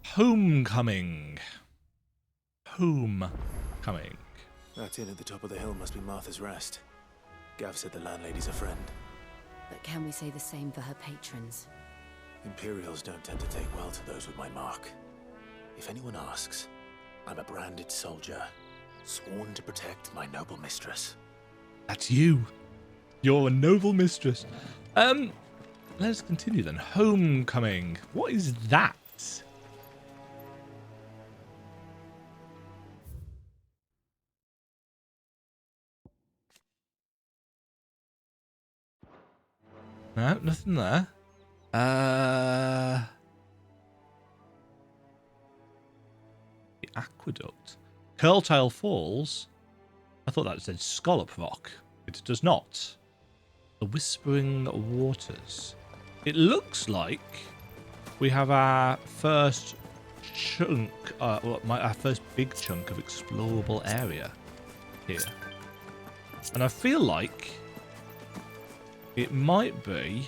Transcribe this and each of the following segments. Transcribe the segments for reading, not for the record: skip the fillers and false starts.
Homecoming. Homecoming. That inn at the top of the hill must be Martha's Rest. Gav said the landlady's a friend. But can we say the same for her patrons? Imperials don't tend to take well to those with my mark. If anyone asks, I'm a branded soldier, sworn to protect my noble mistress. That's you. You're a noble mistress. Let's continue then. Homecoming. What is that? No, nothing there. The aqueduct. Curltail Falls. I thought that said Scallop Rock. It does not. The Whispering Waters. It looks like we have our first chunk, our first big chunk of explorable area here. And I feel like it might be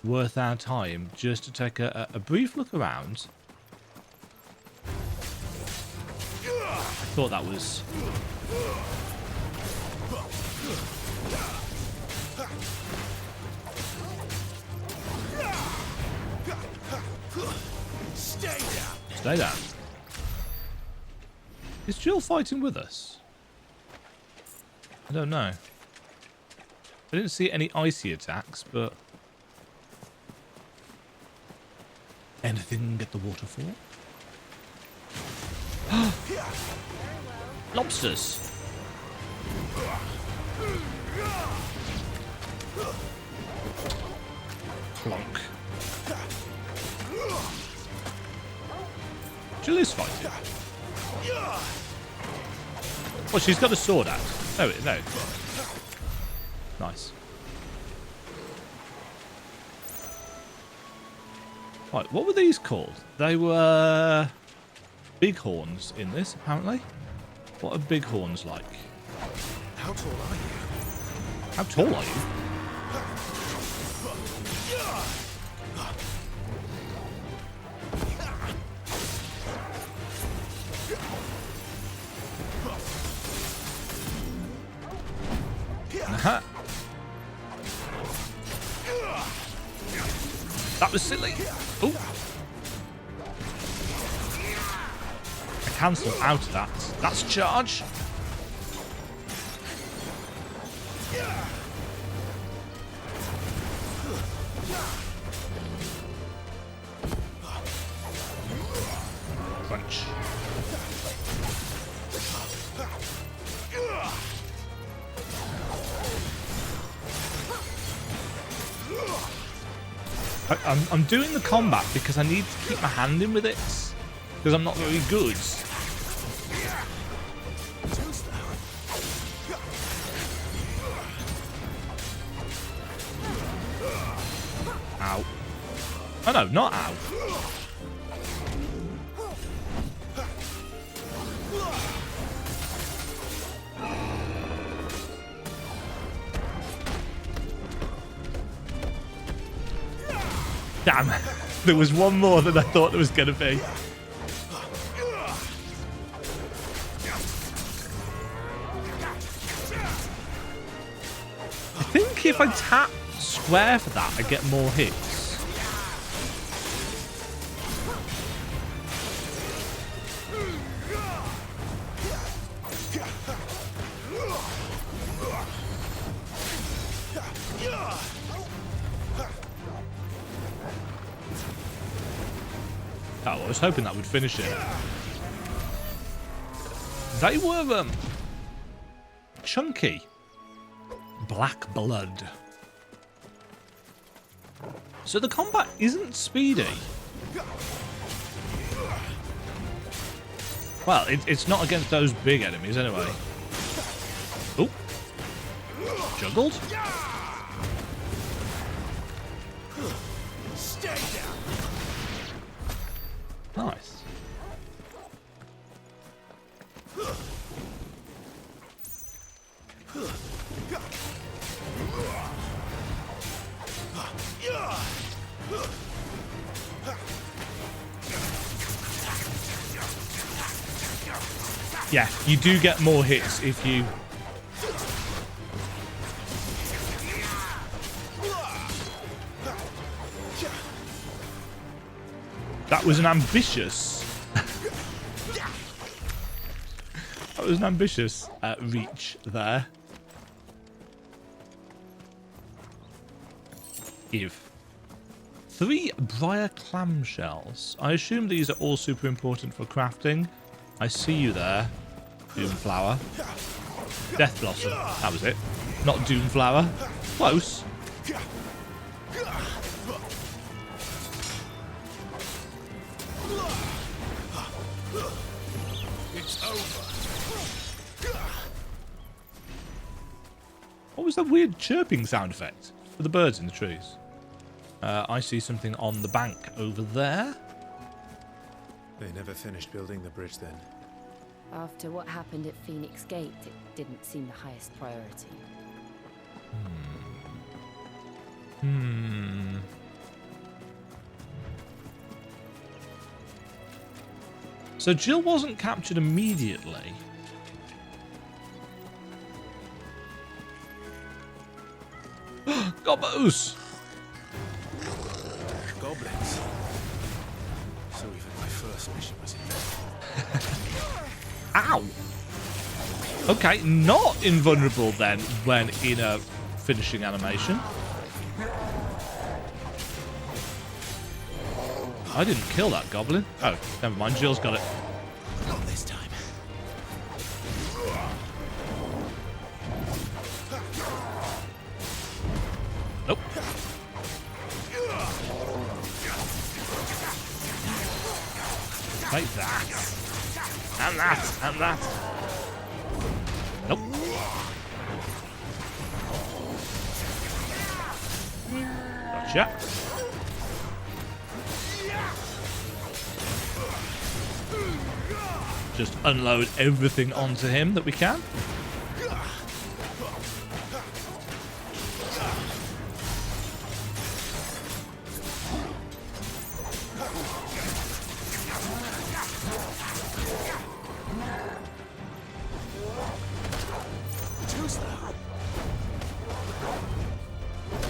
worth our time just to take a brief look around. I thought that was... Stay down. Is Jill fighting with us? I don't know. I didn't see any icy attacks, but... Anything at the waterfall? Lobsters! Clonk. Jill is fighting. Oh, she's got a sword out. No. Nice. Right, what were these called? They were bighorns in this, apparently. What are bighorns like? How tall are you? How tall are you? Aha. That was silly. Ooh. I cancelled out of that. That's charge. Crunch. I'm doing the combat because I need to keep my hand in with it because I'm not very good. Ow. Oh no, not ow. Damn, there was one more than I thought there was going to be. I think if I tap square for that, I get more hits. Oh, I was hoping that would finish it. They were chunky. Black blood. So the combat isn't speedy. Well, it's not against those big enemies anyway. Oh. Juggled. Nice. Yeah, you do get more hits if you... That was an ambitious... that was an ambitious reach there. Give. 3 briar clamshells. I assume these are all super important for crafting. I see you there. Doomflower. Death Blossom. That was it. Not Doomflower. Close. It's over. What was that weird chirping sound effect for the birds in the trees? I see something on the bank over there. They never finished building the bridge then. After what happened at Phoenix Gate, it didn't seem the highest priority. So Jill wasn't captured immediately. Gobbos! Goblins. So even my first mission was in vain. Ow! Okay, not invulnerable then when in a finishing animation. I didn't kill that goblin. Oh, never mind. Jill's got it. Not this time. Nope. Take that. And that. And that. Nope. Gotcha. Just unload everything onto him that we can.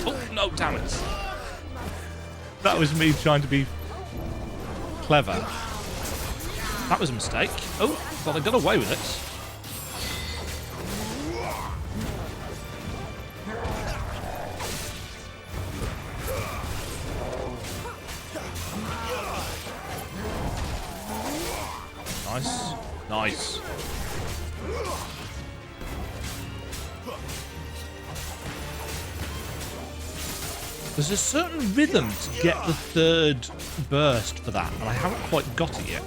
Oh, no, damn it. That was me trying to be clever. That was a mistake. Oh, but I got away with it. Nice. Nice. There's a certain rhythm to get the third burst for that, and I haven't quite got it yet.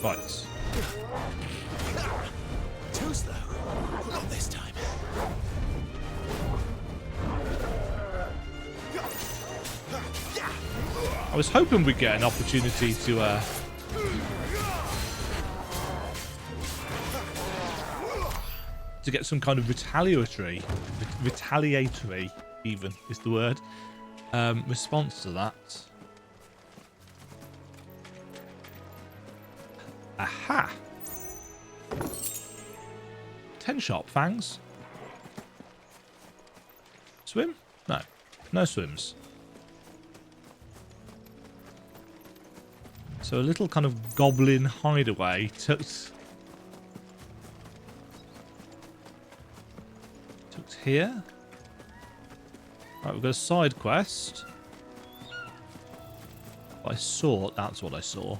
Right. Too slow. Not this time. I was hoping we'd get an opportunity to get some kind of retaliatory even is the word, response to that. Aha! 10 sharp fangs. Swim? No. No swims. So a little kind of goblin hideaway tucked here. Right, we've got a side quest. I saw, that's what I saw.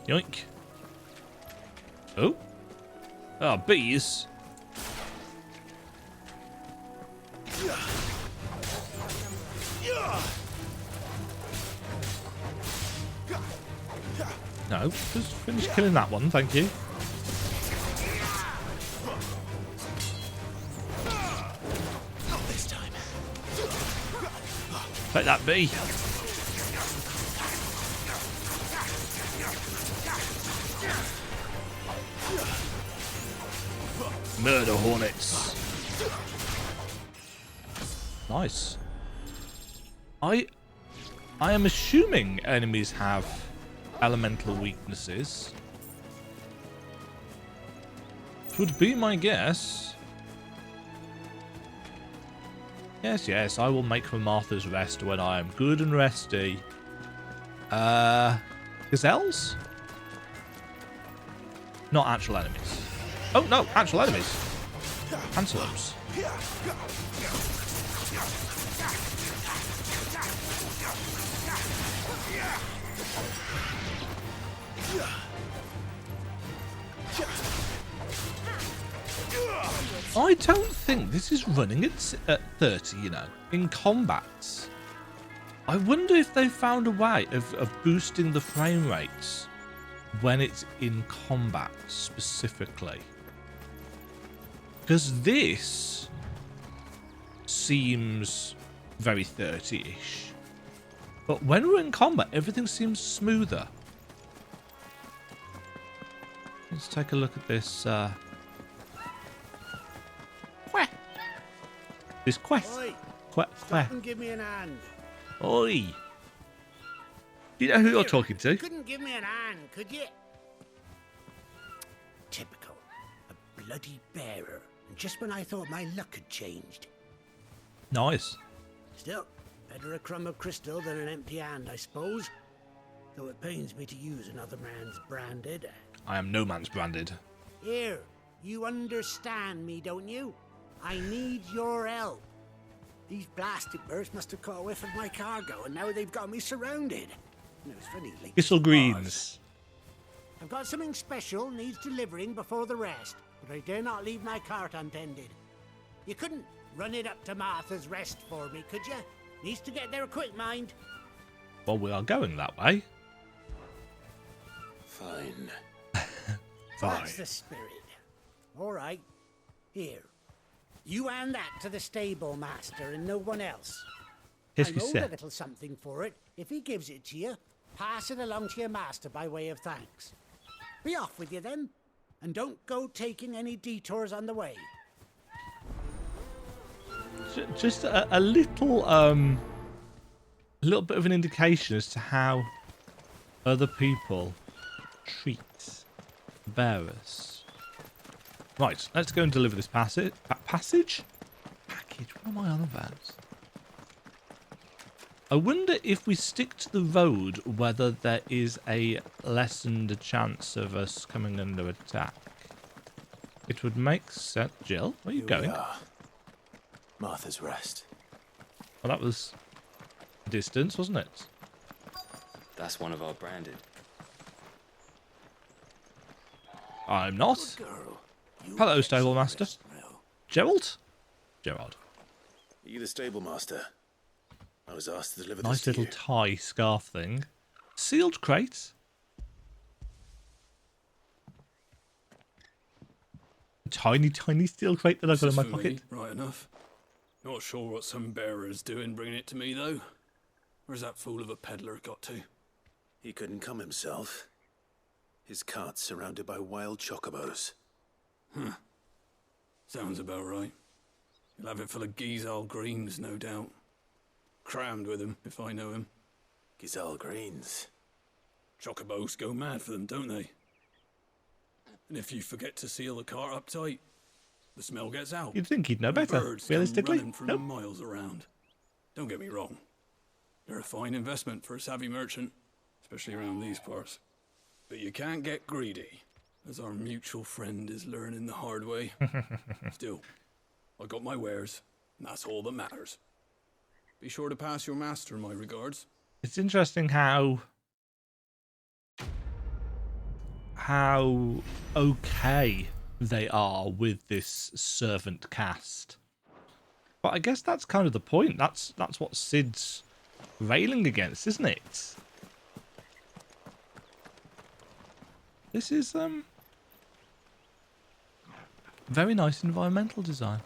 Yoink. Oh. Oh, bees. No, just finish killing that one, thank you. Not this time. Take that bee. Murder hornets. Nice. I am assuming enemies have elemental weaknesses. Would be my guess. Yes, yes, I will make for Martha's Rest when I am good and resty. Gazelles? Not actual enemies. Oh, no, actual enemies. Antelopes. I don't think this is running at 30, you know, in combats. I wonder if they found a way of boosting the frame rates when it's in combat specifically. Because this seems very 30-ish. But when we're in combat, everything seems smoother. Let's take a look at this. This quest. Oi, Quest. and give me an hand. Oi. Do you know who you're talking to? Couldn't give me an hand, could you? Typical. A bloody bearer. And just when I thought my luck had changed. Nice. Still, better a crumb of crystal than an empty hand, I suppose. Though it pains me to use another man's branded. I am no man's branded. Here, you understand me, don't you? I need your help. These blasted birds must have caught a whiff of my cargo, and now they've got me surrounded. No, it's funny. Like Thistle Greens. I've got something special needs delivering before the rest, but I dare not leave my cart untended. You couldn't run it up to Martha's Rest for me, could you? Needs to get there quick, mind. Well, we are going that way. Fine. Fine. That's the spirit. All right. Here. You hand that to the stable master and no one else. Qu'est-ce I que owed a c'est? little something for it. If he gives it to you, pass it along to your master by way of thanks. Be off with you then, and don't go taking any detours on the way. Just a little bit of an indication as to how other people treat bearers. Right, let's go and deliver this package. Package? What am I on about? I wonder if we stick to the road, whether there is a lessened chance of us coming under attack. It would make sense. Jill, where are you Here we going? are. Martha's Rest. Well, that was distance, wasn't it? That's one of our branded. I'm not. Good girl. You Hello, get stable some master. rest now. Gerald? Gerard. Are you the stable master? I was asked to deliver Nice this to little you. tie scarf thing. Sealed crate. Tiny, tiny steel crate that I've got in my For me, pocket. right enough. Not sure what some bearer's doing bringing it to me, though. Where's that fool of a peddler got to? He couldn't come himself. His cart's surrounded by wild chocobos. Sounds about right. He'll have it full of Gizal greens, no doubt. Crammed with him, if I know him. Gizal greens. Chocobos go mad for them, don't they? And if you forget to seal the cart up tight, the smell gets out. You'd think he'd know and better, birds come realistically. running from Nope. miles around. Don't get me wrong. They're a fine investment for a savvy merchant, especially around these parts. But you can't get greedy, as our mutual friend is learning the hard way. Still, I got my wares, and that's all that matters. Be sure to pass your master my regards. It's interesting how okay they are with this servant caste. But I guess that's kind of the point. That's what Sid's railing against, isn't it? This is very nice environmental design.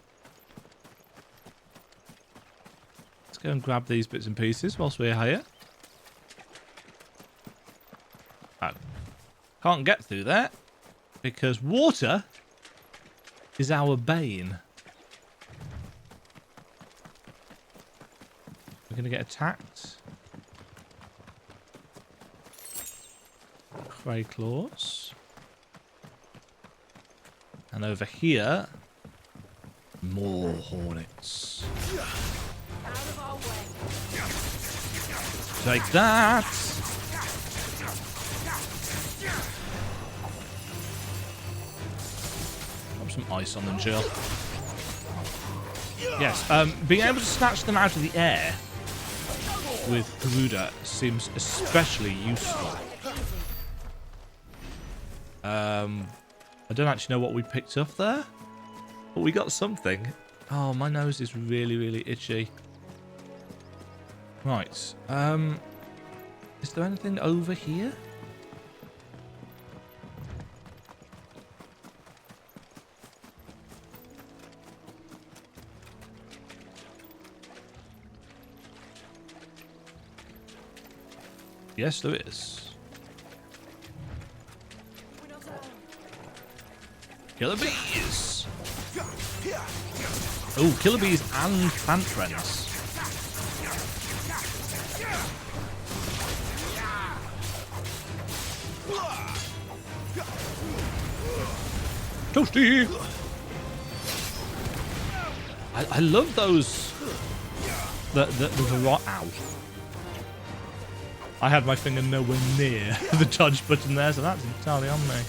Let's go and grab these bits and pieces whilst we're here. Oh. Can't get through there. Because water is our bane. We're going to get attacked. Cray claws. And over here, more hornets. Take that! Put some ice on them, Jill. Yes, being able to snatch them out of the air with Garuda seems especially useful. I don't actually know what we picked up there, but we got something. Oh, my nose is really, really itchy. Right. Is there anything over here? Yes, there is. Killer bees! Oh, killer bees and plant friends. Toasty! I love those. Ow. I had my finger nowhere near the dodge button there, so that's entirely on me.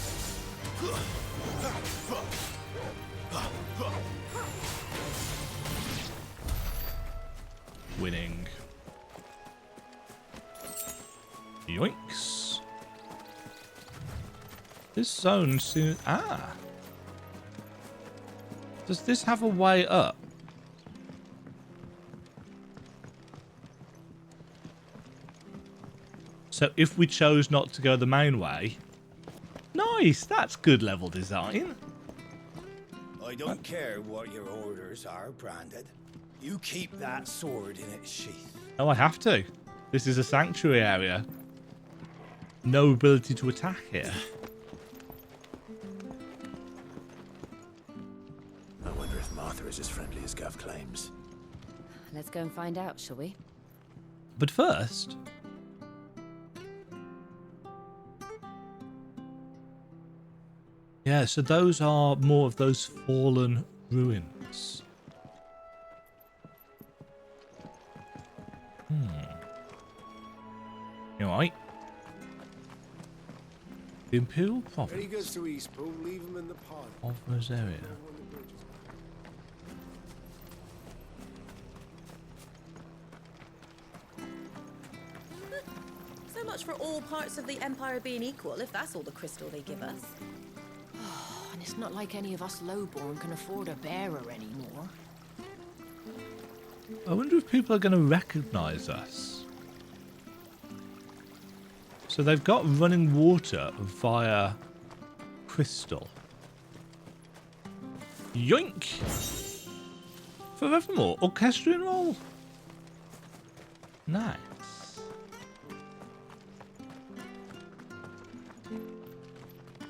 Winning. Yoinks. This zone seems... Ah. Does this have a way up? So if we chose not to go the main way... Nice! That's good level design. I don't care what your orders are, Branded. You keep that sword in its sheath. Oh, I have to. This is a sanctuary area. No ability to attack here. I wonder if Martha is as friendly as Gav claims. Let's go and find out, shall we? But first... Yeah, so those are more of those fallen ruins. You alright? The Imperial province to Eastpool, leave them in the pod. of Rosaria. So much for all parts of the Empire being equal, if that's all the crystal they give us. And it's not like any of us lowborn can afford a bearer anymore. I wonder if people are going to recognise us. So they've got running water via crystal. Yoink! Forevermore. Orchestrion roll. Nice.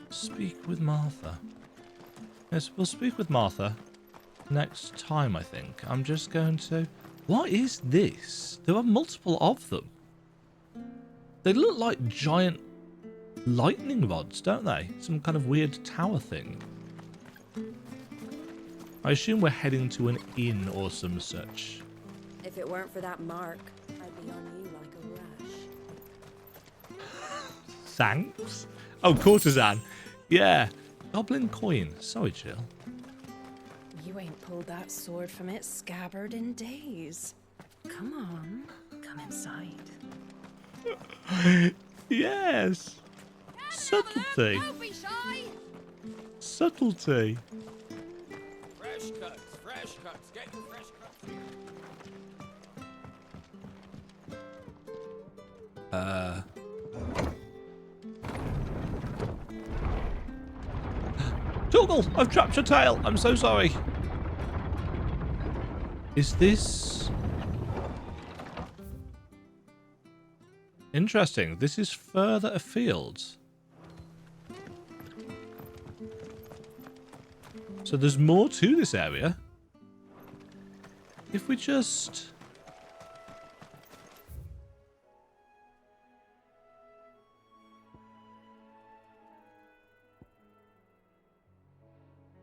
Speak with Martha. Yes, we'll speak with Martha next time, I think. I'm just going to... What is this? There are multiple of them. They look like giant lightning rods, don't they? Some kind of weird tower thing. I assume we're heading to an inn or some such. If it weren't for that mark, I'd be on you like a rash. Thanks. Oh, courtesan. Yeah. Goblin coin. Sorry, Jill. You ain't pulled that sword from its scabbard in days. Come on, come inside. Yes. Subtlety. Don't be shy! Subtlety. Fresh cuts, get the fresh cuts here. Toggle! I've trapped your tail. I'm so sorry. Is this... Interesting. This is further afield. So there's more to this area. If we just...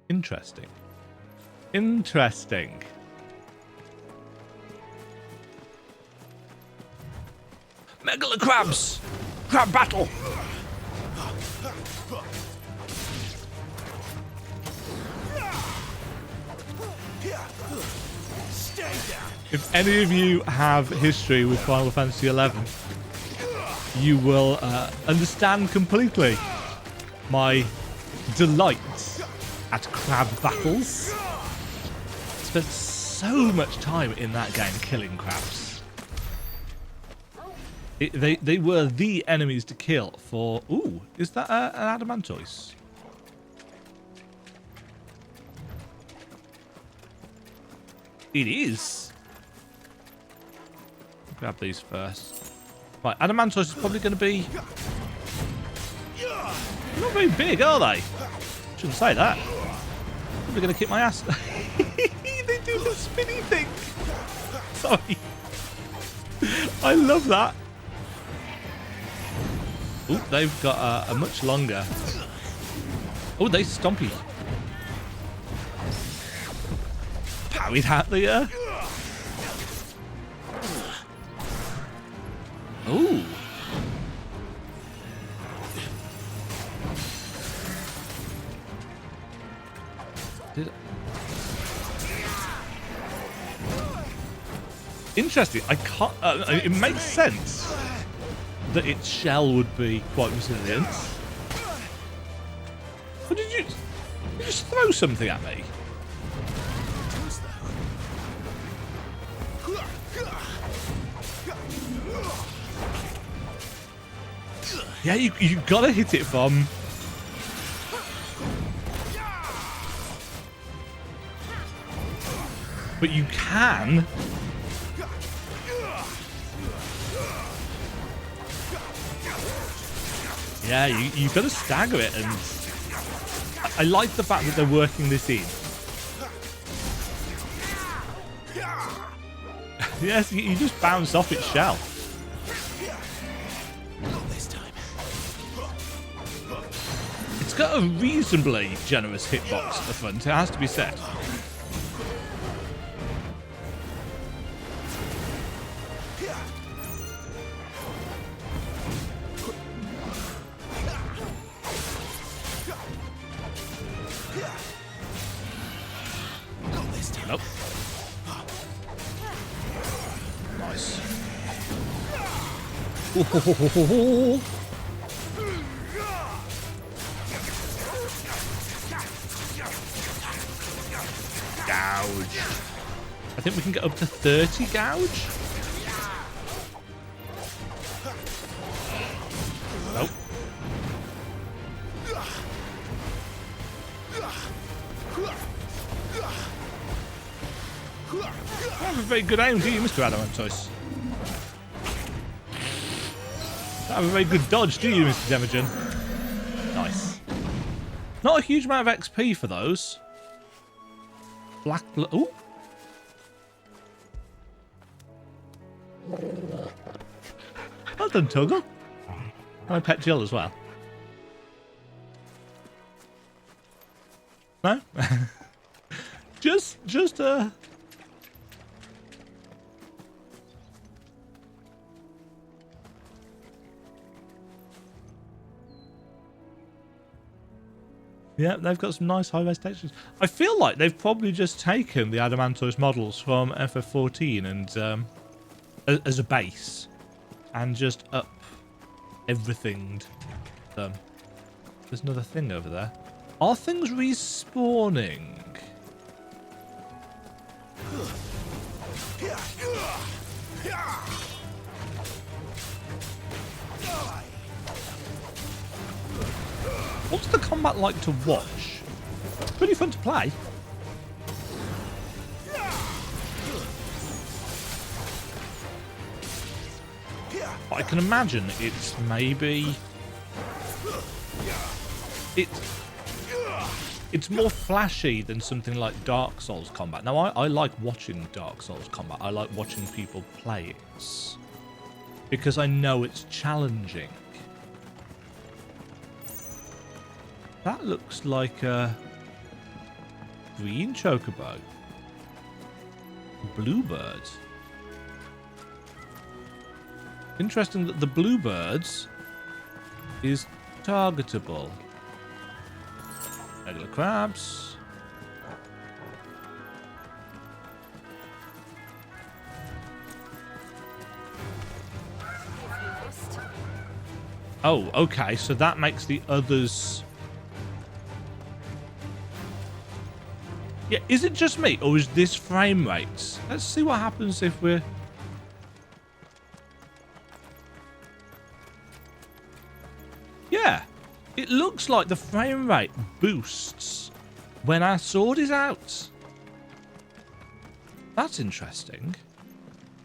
Interesting. Interesting. Megala crabs! Crab battle! If any of you have history with Final Fantasy XI, you will understand completely my delight at crab battles. I spent so much time in that game killing crabs. They were the enemies to kill for... Ooh, is that an Adamantoise? It is. Grab these first. Right, Adamantoise is probably going to be... not very big, are they? Shouldn't say that. Probably going to kick my ass. They do the spinny thing. Sorry. I love that. Oh, they've got a much longer... Oh, they stompy. Parried out the... Ooh. Interesting. I can't... it makes sense that its shell would be quite resilient. What did you just throw something at me? Yeah, you gotta hit it from... But you can... Yeah, you've got to stagger it, and I like the fact that they're working this in. Yes, you just bounce off its shell. It's got a reasonably generous hitbox at the front, it has to be said. Nope. Nice. Ooh. Gouge. I think we can get up to 30 gouge. Nope. You have a very good aim, do you, Mr. Adamantoise? You have a very good dodge, do you, Mr. Demajen? Nice. Not a huge amount of XP for those. Black blood. Ooh. Well done, Toggle. And I pet Jill as well. No? just yeah, they've got some nice high-res textures. I feel like they've probably just taken the Adamantoise models from FF14 and as a base, and just up everythinged them. There's another thing over there. Are things respawning? What's the combat like to watch? It's pretty fun to play. But I can imagine it's maybe... It's more flashy than something like Dark Souls combat. Now, I like watching Dark Souls combat. I like watching people play it. Because I know it's challenging. That looks like a green chocobo. Bluebird. Interesting that the bluebirds is targetable. Regular crabs. Oh, okay, so that makes the others... Yeah, is it just me, or is this frame rate? Let's see what happens if we're... Yeah, it looks like the frame rate boosts when our sword is out. That's interesting.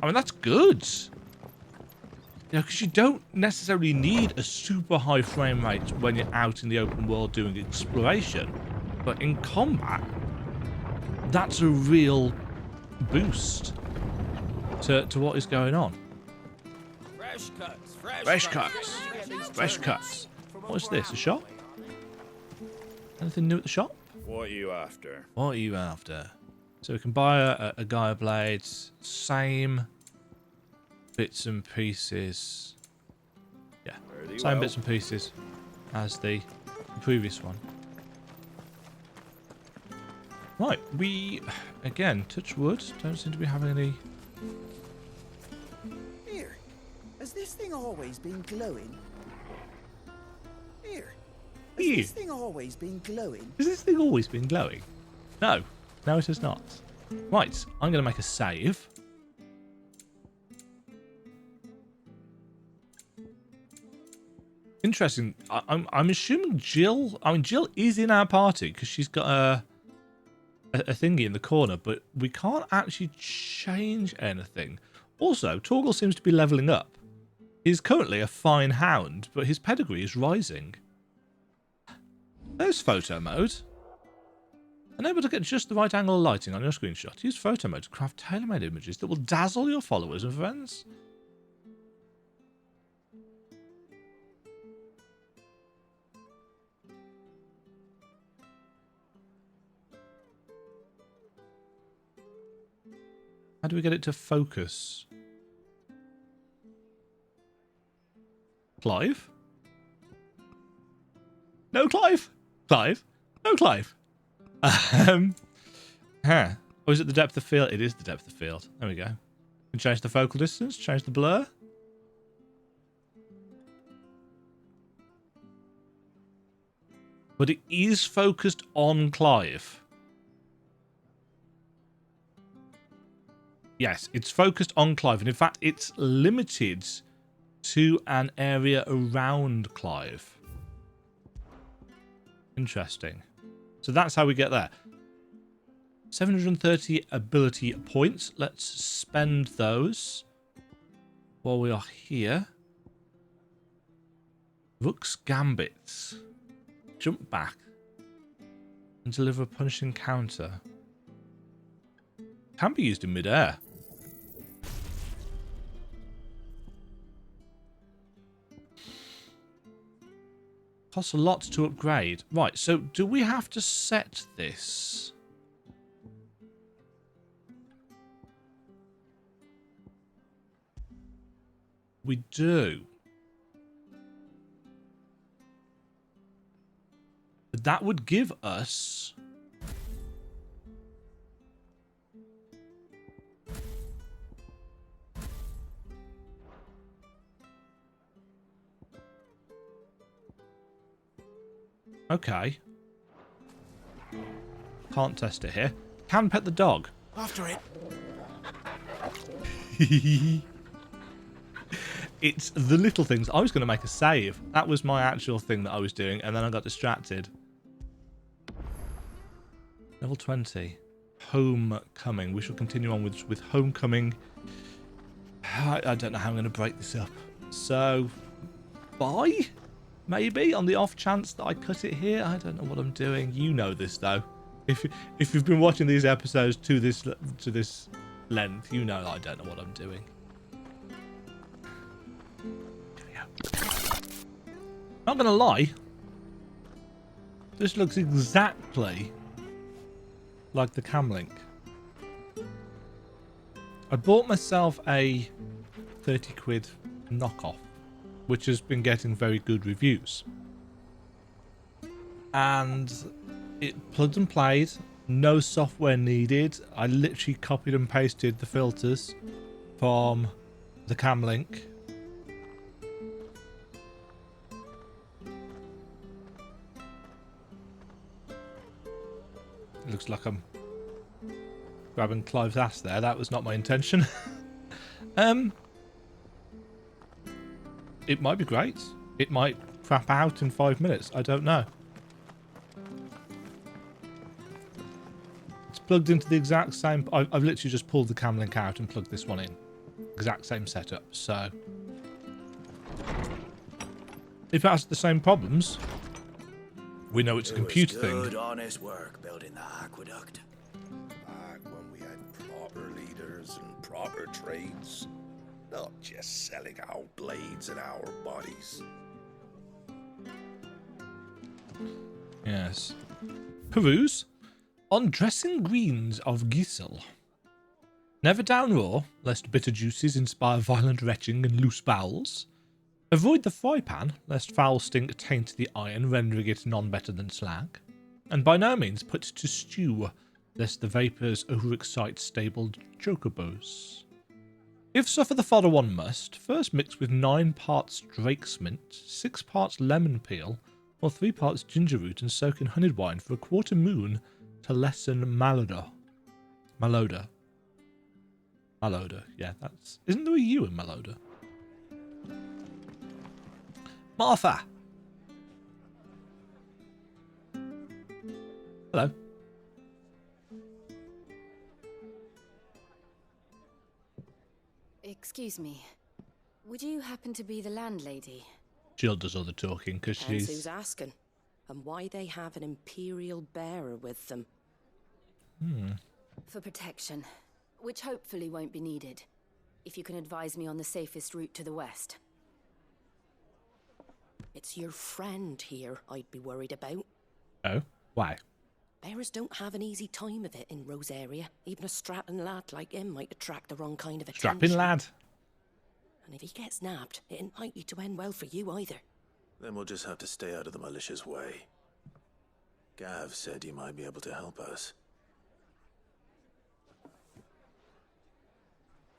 I mean, that's good. You know, because you don't necessarily need a super high frame rate when you're out in the open world doing exploration. But in combat, that's a real boost to what is going on. Fresh cuts. Fresh cuts. Fresh cuts. What's this? A shop? Anything new at the shop? What are you after? What are you after? So we can buy a Gaia blade. Same bits and pieces. Yeah, same bits and pieces as the previous one. Right, we, again, touch wood. Don't seem to be having any... Here, has this thing always been glowing? Here, has this thing always been glowing? Has this thing always been glowing? No. No, it has not. Right, I'm going to make a save. Interesting. I'm assuming Jill... I mean, Jill is in our party because she's got a thingy in the corner, but we can't actually change anything. Also, Torgal seems to be leveling up. He's currently a fine hound, but his pedigree is rising. There's photo mode. Unable to get just the right angle of lighting on your screenshot. Use photo mode to craft tailor-made images that will dazzle your followers and friends. How do we get it to focus? Clive? No, Clive? Clive? No, Clive. Or is it the depth of field? It is the depth of field. There we go. We can change the focal distance, change the blur. But it is focused on Clive. Yes, it's focused on Clive. And in fact, it's limited to an area around Clive. Interesting. So that's how we get there. 730 ability points. Let's spend those while we are here. Rook's Gambits. Jump back and deliver a punishing counter. Can be used in mid-air. Costs a lot to upgrade. Right, so do we have to set this? We do. That would give us... Okay. Can't test it here. Can pet the dog. After it. It's the little things. I was going to make a save. That was my actual thing that I was doing, and then I got distracted. Level 20. Homecoming. We shall continue on with Homecoming. I don't know how I'm going to break this up. So, buy? maybe on the off chance that I cut it here. I don't know what I'm doing. You know this though. If you've been watching these episodes to this length, you know that I don't know what I'm doing. Here we go. Not gonna lie, this looks exactly like the Camlink. I bought myself a 30 quid knockoff, which has been getting very good reviews. And it plugged and played, no software needed. I literally copied and pasted the filters from the Camlink. It looks like I'm grabbing Clive's ass there. That was not my intention. It might be great. It might crap out in 5 minutes. I don't know. It's plugged into the exact same... I've literally just pulled the Camlink out and plugged this one in. Exact same setup. So if it has the same problems, we know it's a compute thing. Good, honest work building the aqueduct. Back when we had proper leaders and proper trades. Not just selling our blades and our bodies. Yes. Peruse. On dressing greens of Gisel. Never down raw, lest bitter juices inspire violent retching and loose bowels. Avoid the fry pan, lest foul stink taint the iron, rendering it none better than slag. And by no means put to stew, lest the vapours overexcite stabled chocobos. If suffer the fodder one must, first mix with 9 parts drake's mint, 6 parts lemon peel, or 3 parts ginger root and soak in honeyed wine for a quarter moon to lessen malodor. Malodor. Malodor, yeah, that's... Isn't there a U in malodor? Martha! Hello. Excuse me. Would you happen to be the landlady? Jill does all the talking because Depends she's... who's asking, and why they have an Imperial bearer with them. For protection, which hopefully won't be needed. If you can advise me on the safest route to the west. It's your friend here I'd be worried about. Oh? Why? Bearers don't have an easy time of it in Rosaria. Even a strapping lad like him might attract the wrong kind of attention. Strapping lad? And if he gets nabbed, it ain't likely to end well for you either. Then we'll just have to stay out of the malicious way. Gav said you might be able to help us.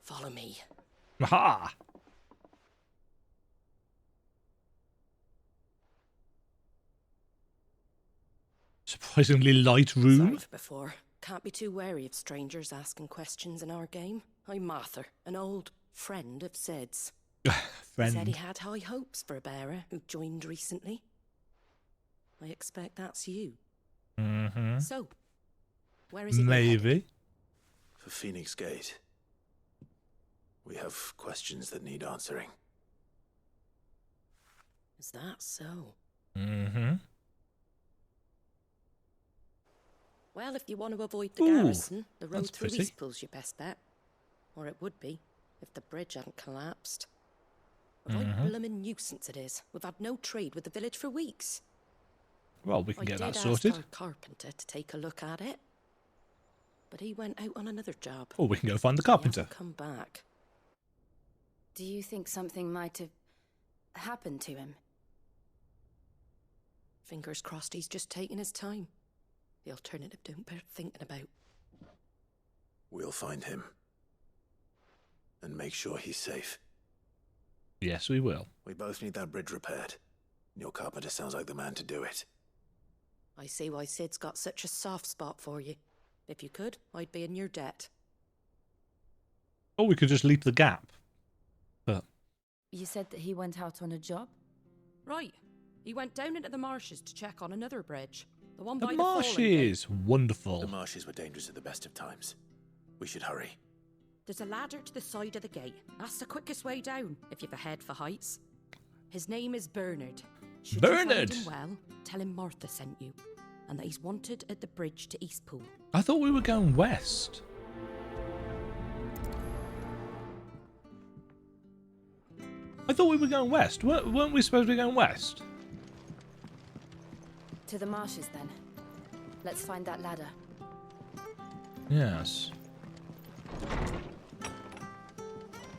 Follow me. Aha! Surprisingly light room. Sorry before. Can't be too wary of strangers asking questions in our game. I'm Martha, an old friend of Sid's. Friend. He said he had high hopes for a bearer who joined recently. I expect that's you. Mm-hmm. So, where is it? Maybe. For Phoenix Gate. We have questions that need answering. Is that so? Mm-hmm. Well, if you want to avoid the garrison, the road that's through pretty. Eastpool's your best bet. Or it would be, if the bridge hadn't collapsed. What a blooming nuisance it is. We've had no trade with the village for weeks. Well, we can get that I did sorted. ask our carpenter to take a look at it. But he went out on another job. Or we can go find the So he carpenter. hasn't come back. Do you think something might have happened to him? Fingers crossed he's just taking his time. The alternative don't bear thinking about. We'll find him. And make sure he's safe. Yes, we will. We both need that bridge repaired. Your carpenter sounds like the man to do it. I see why Sid's got such a soft spot for you. If you could, I'd be in your debt. Or we could just leap the gap. But You said that he went out on a job? Right. He went down into the marshes to check on another bridge. The one the by the fallen gate. marshes! Wonderful. The marshes were dangerous at the best of times. We should hurry. There's a ladder to the side of the gate. That's the quickest way down, if you've a head for heights. His name is Bernard. Should you Bernard! find him well, tell him Martha sent you, and that he's wanted at the bridge to Eastpool. I thought we were going west. I thought we were going west. Weren't we supposed to be going west? To the marshes, then. Let's find that ladder. Yes.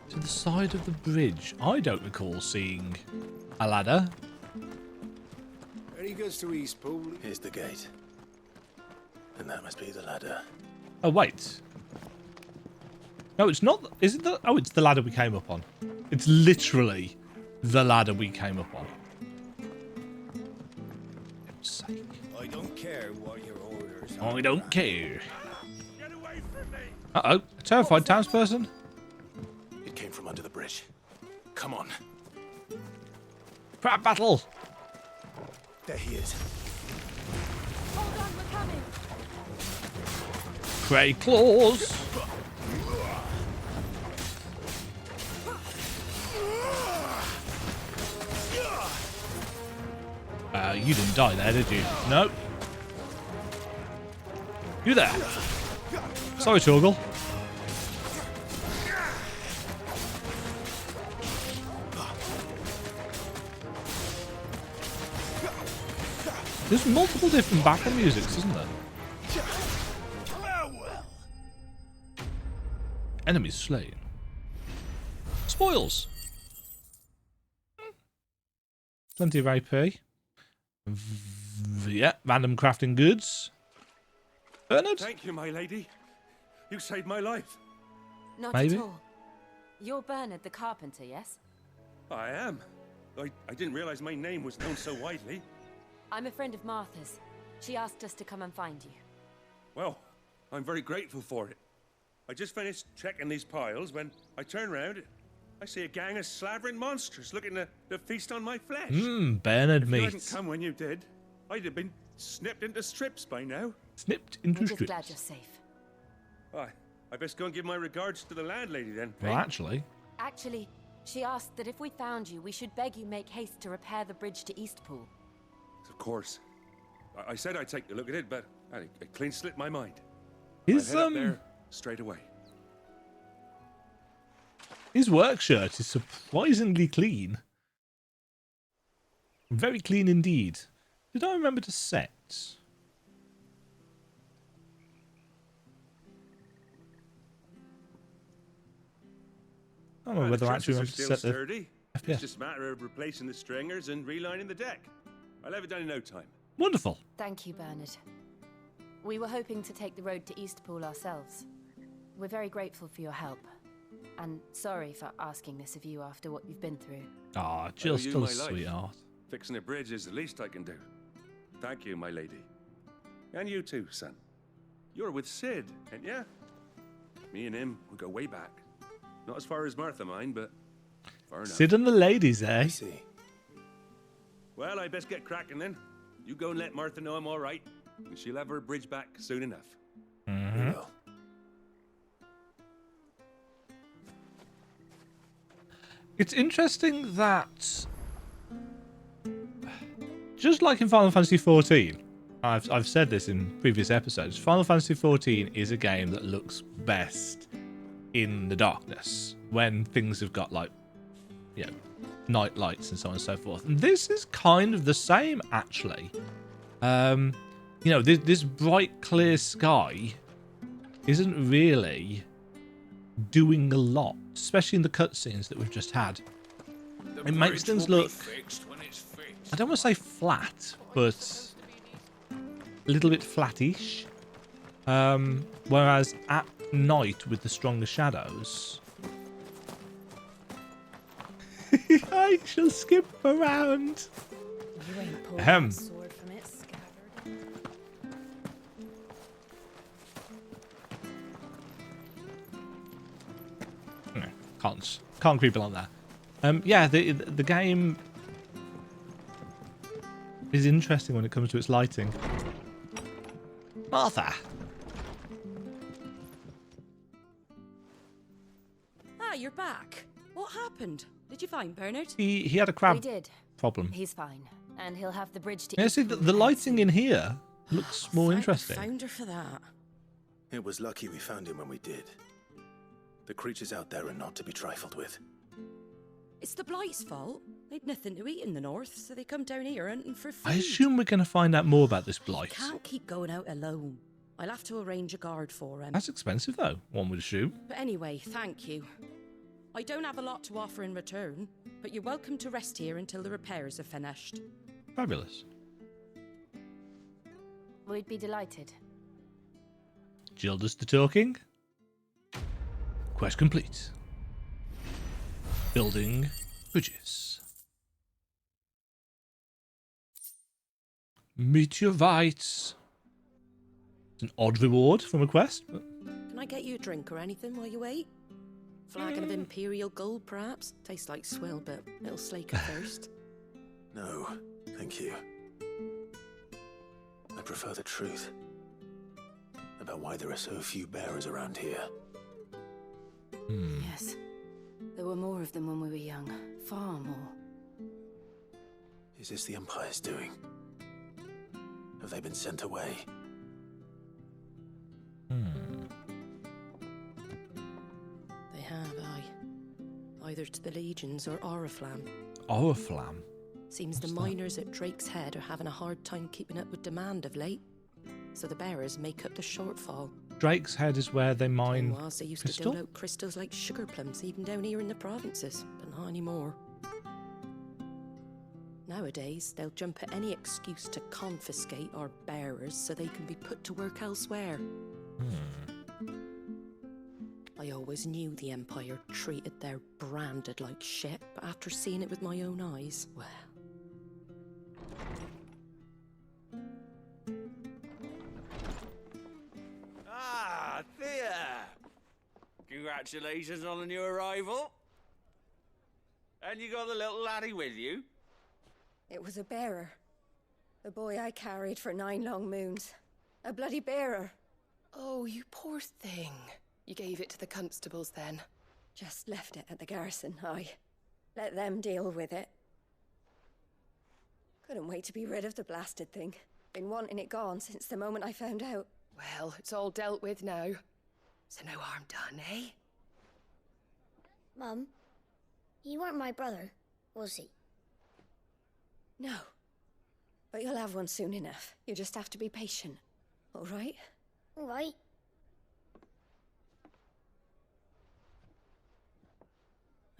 To the side of the bridge. I don't recall seeing a ladder. Any goods to Eastpool? Here's the gate. And that must be the ladder. Oh, wait. No, it's not. Is it the... Oh, it's the ladder we came up on. It's literally the ladder we came up on. For God's sake. I don't care what your orders I don't care. Get away from me! Uh-oh. A terrified townsperson? It came from under the bridge. Come on. Crab battle! There he is. Hold on, we're coming. Prey claws! You didn't die there, did you? No. You there. Sorry, Torgal. There's multiple different background musics, isn't there? Enemies slain. Spoils. Plenty of AP. Yeah, random crafting goods. Bernard? Thank you, my lady. You saved my life. Not Maybe. at all. You're Bernard the carpenter, yes? I am. I didn't realize my name was known so widely. I'm a friend of Martha's. She asked us to come and find you. Well, I'm very grateful for it. I just finished checking these piles when I turn round. I see a gang of slavering monsters looking to feast on my flesh. Bernard If meat. you hadn't come when you did, I'd have been snipped into strips by now. Snipped into I'm just strips. glad you're safe. I best go and give my regards to the landlady then. Well, eh? actually. Actually, she asked that if we found you, we should beg you make haste to repair the bridge to Eastpool. Of course. I said I'd take a look at it, but it clean slipped my mind. His I'd head up there straight away. His work shirt is surprisingly clean. Very clean indeed. Did I remember to set? I don't know whether I actually remember to set the sturdy. FPS. It's just a matter of replacing the stringers and relining the deck. I'll have it done in no time. Wonderful. Thank you, Bernard. We were hoping to take the road to Eastpool ourselves. We're very grateful for your help. And sorry for asking this of you after what you've been through. Ah, I owe Jill's you still a my life. sweetheart. Fixing a bridge is the least I can do. Thank you, my lady. And you too, son. You're with Sid, ain't ya? Me and him, we go way back. Not as far as Martha, mind, but far enough. Sid and the ladies, eh? I see. Well, I best get cracking then. You go and let Martha know I'm all right, and she'll have her bridge back soon enough. Mm-hmm. We will. It's interesting that, just like in Final Fantasy XIV, I've said this in previous episodes, Final Fantasy XIV is a game that looks best in the darkness, when things have got, like, you know, night lights and so on and so forth. And this is kind of the same, actually. You know, this bright, clear sky isn't really doing a lot, especially in the cutscenes that we've just had. It makes things look, I don't want to say flat, but a little bit flattish. Whereas at night with the stronger shadows, I shall skip around. You ain't pulled Ahem. that sword from its scabbard. Can't creep along there. Yeah, the game is interesting when it comes to its lighting. Martha. Ah, you're back. What happened? Did you find Bernard? He had a crab We did. problem. He's fine. And he'll have the bridge to Yeah, see, Eastpool the ahead lighting soon. in here looks more Thank interesting. the founder for that. It was lucky we found him when we did. The creatures out there are not to be trifled with. It's the Blight's fault. They'd nothing to eat in the north, so they come down here hunting for food. I assume we're going to find out more about this blight. Can't keep going out alone. I'll have to arrange a guard for him. That's expensive, though, one would assume. But anyway, thank you. I don't have a lot to offer in return, but you're welcome to rest here until the repairs are finished. Fabulous. We'd be delighted. Jill does the talking. Quest complete. Building bridges. Meteorites. It's an odd reward from a quest, but Can I get you a drink or anything while you wait? Flagon of Imperial gold, perhaps? Tastes like swill, but it'll slake a thirst. No, thank you. I prefer the truth about why there are so few bearers around here. Yes. There were more of them when we were young. Far more. Is this the Empire's doing? Have they been sent away? They have, aye. Either to the Legions or Oriflamme. Oriflamme. Seems the miners at Drake's Head are having a hard time keeping up with demand of late. So the bearers make up the shortfall. Drake's Head is where they mine Whilst they used crystal? to dole out crystals like sugar plums even down here in the provinces, but not anymore. Nowadays, they'll jump at any excuse to confiscate our bearers so they can be put to work elsewhere. I always knew the Empire treated their branded like shit, but after seeing it with my own eyes, well... Ah, Thea! Congratulations on the new arrival. And you got the little laddie with you? It was a bearer. The boy I carried for 9 long moons. A bloody bearer. Oh, you poor thing. You gave it to the constables then? Just left it at the garrison, I let them deal with it. Couldn't wait to be rid of the blasted thing. Been wanting it gone since the moment I found out. Well, it's all dealt with now. So no harm done, eh? Mum, you weren't my brother, was he? No. But you'll have one soon enough. You just have to be patient. All right? All right.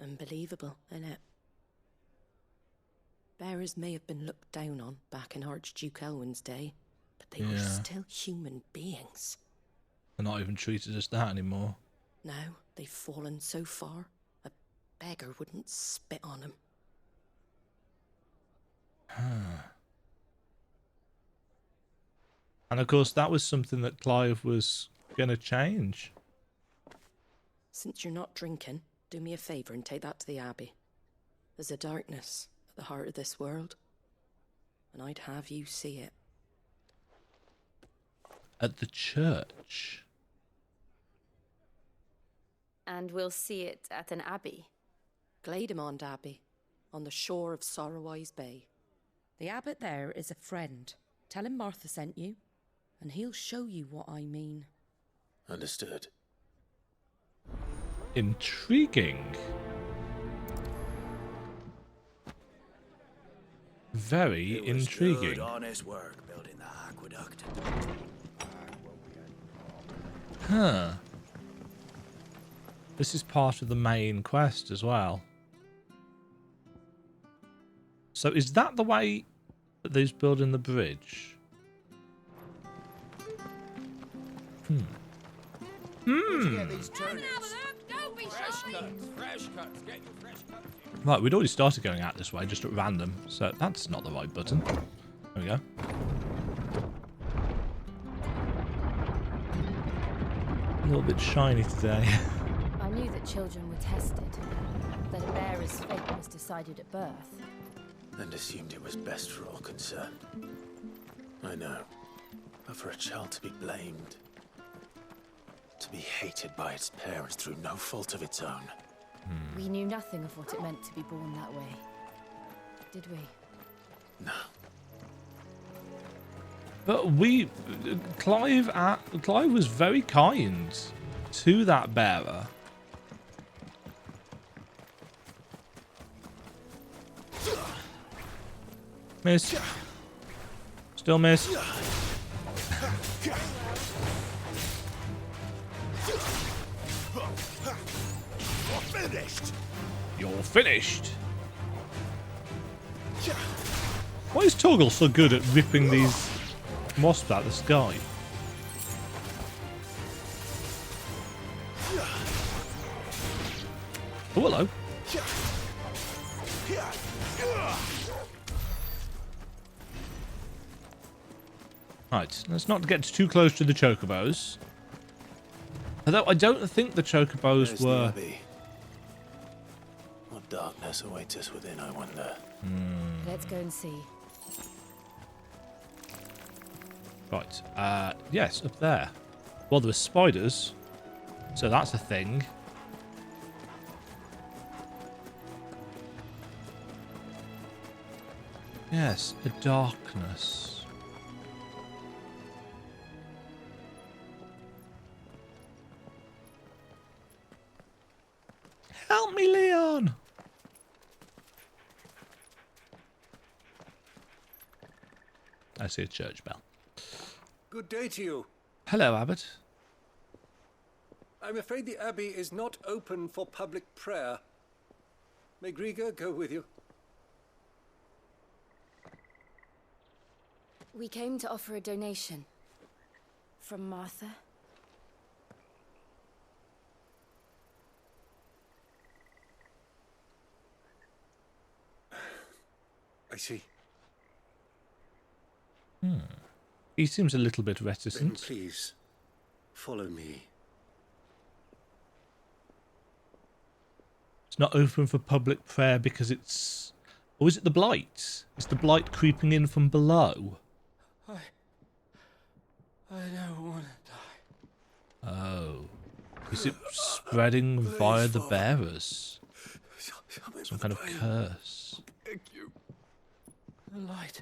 Unbelievable, innit? Bearers may have been looked down on back in Archduke Elwin's day, but they were still human beings. They're not even treated as that anymore. Now they've fallen so far, a beggar wouldn't spit on them. And of course, that was something that Clive was going to change. Since you're not drinking, do me a favour and take that to the Abbey. There's a darkness at the heart of this world, and I'd have you see it. At the church. And we'll see it at an abbey. Glademond Abbey, on the shore of Sorrowise Bay. The abbot there is a friend. Tell him Martha sent you, and he'll show you what I mean. Understood. Intriguing. Very intriguing. Good, honest work building the aqueduct. Huh. This is part of the main quest as well. So is that the way that they're building the bridge? Right, we'd already started going out this way, just at random, so that's not the right button. There we go. A little bit shiny today. I knew that children were tested, that a bearer's fate was decided at birth. And assumed it was best for all concerned. I know. But for a child to be blamed, to be hated by its parents through no fault of its own. We knew nothing of what it meant to be born that way, did we? No. But Clive was very kind to that bearer. Miss. Still miss. You're finished. You're finished. Why is Toggle so good at ripping these wasps out of the sky? Oh, hello. Right, let's not get too close to the chocobos. Although I don't think the chocobos There's were... the Abbey. What darkness awaits us within, I wonder. Let's go and see. Right, yes, up there. Well, there were spiders, so that's a thing. Yes, a darkness. Help me, Leon! I see a church bell. Good day to you. Hello, Abbot. I'm afraid the Abbey is not open for public prayer. May Griga go with you? We came to offer a donation. From Martha. I see. He seems a little bit Then reticent. please, follow me. It's not open for public prayer because it's... Or is it the blight? Is the blight creeping in from below? I don't want to die. Oh. Is it spreading via the bearers? Some kind of curse. Thank you. The light,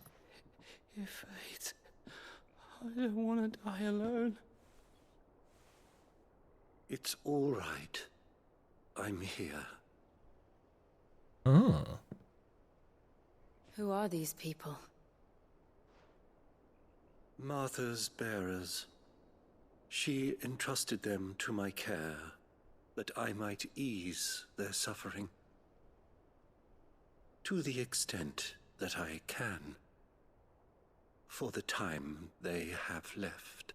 it fades. I don't want to die alone. It's all right. I'm here. Oh. Who are these people? Martha's bearers. She entrusted them to my care, that I might ease their suffering. To the extent that I can, for the time they have left.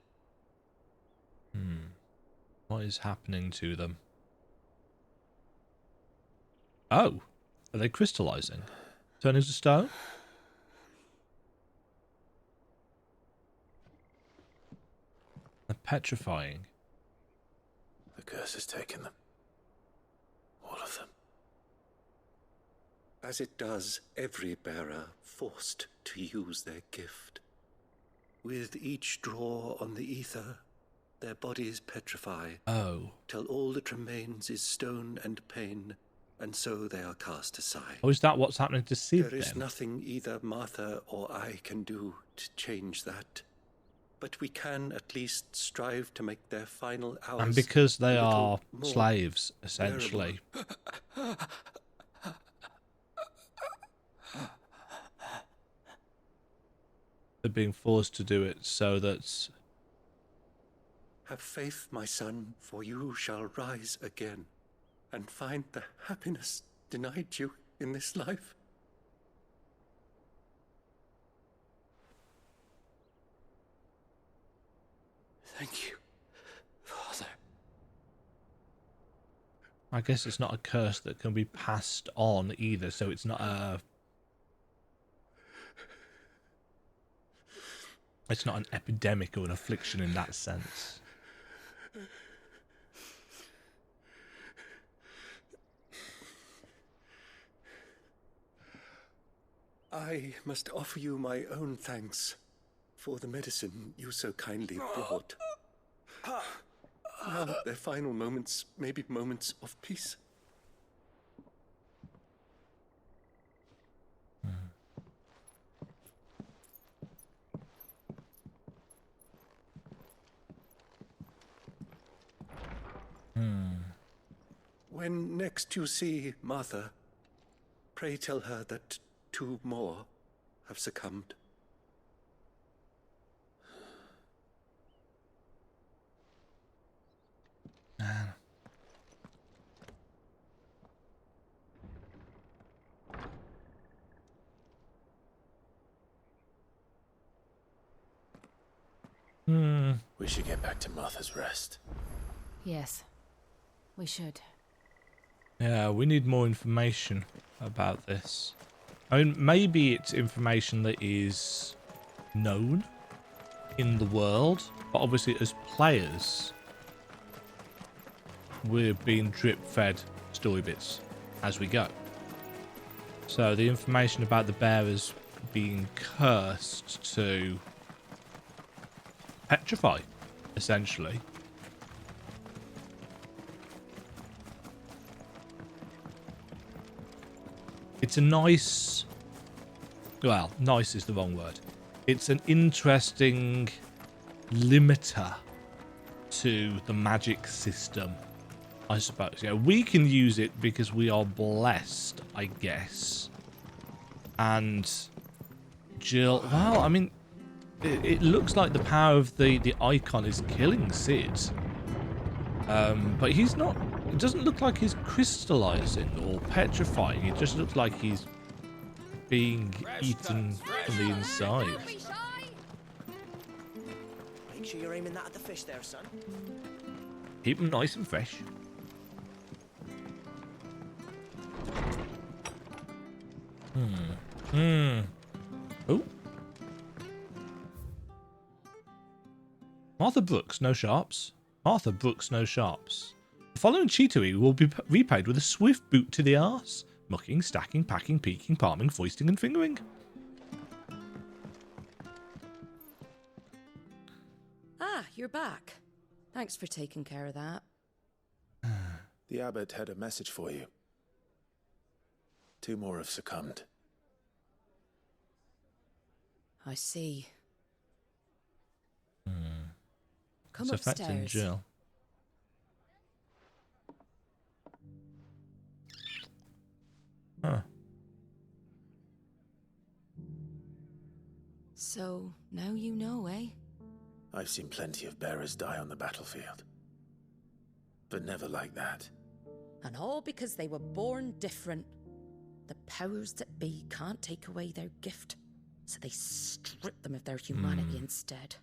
What is happening to them? Oh. Are they crystallizing? Turning to stone? They're petrifying. The curse has taken them. All of them. As it does every bearer forced to use their gift. With each draw on the ether, their bodies petrify. Oh. Till all that remains is stone and pain, and so they are cast aside. Oh, is that what's happening to Sid There is then? nothing either Martha or I can do to change that. But we can at least strive to make their final hours... And because they a little are more slaves, essentially. They're being forced to do it so that... Have faith, my son, for you shall rise again, and find the happiness denied you in this life. Thank you, Father. I guess it's not a curse that can be passed on either, so it's not a... It's not an epidemic or an affliction in that sense. I must offer you my own thanks for the medicine you so kindly brought. Now their final moments may be moments of peace. When next you see Martha, pray tell her that 2 more have succumbed. Man. We should get back to Martha's Rest. Yes, we should. Yeah, we need more information about this. I mean, maybe it's information that is known in the world, but obviously as players, we're being drip-fed story bits as we go. So the information about the bearers being cursed to petrify, essentially. It's a nice... Well, nice is the wrong word. It's an interesting limiter to the magic system, I suppose. Yeah, we can use it because we are blessed, I guess. And Jill... Well, I mean... It looks like the power of the icon is killing Sid. But he's not... It doesn't look like he's crystallizing or petrifying. It just looks like he's being eaten from the inside. Make sure you're aiming that at the fish there, son. Keep them nice and fresh. Oh. Martha Brooks, no sharps. Martha Brooks, no sharps. The following cheatery will be repaid with a swift boot to the arse. Mucking, stacking, packing, peeking, palming, foisting and fingering. Ah, you're back. Thanks for taking care of that. The abbot had a message for you. 2 more have succumbed. I see. Come It's affecting upstairs. Jill. Huh. So, now you know, eh? I've seen plenty of bearers die on the battlefield. But never like that. And all because they were born different. The powers that be can't take away their gift, so they strip them of their humanity instead.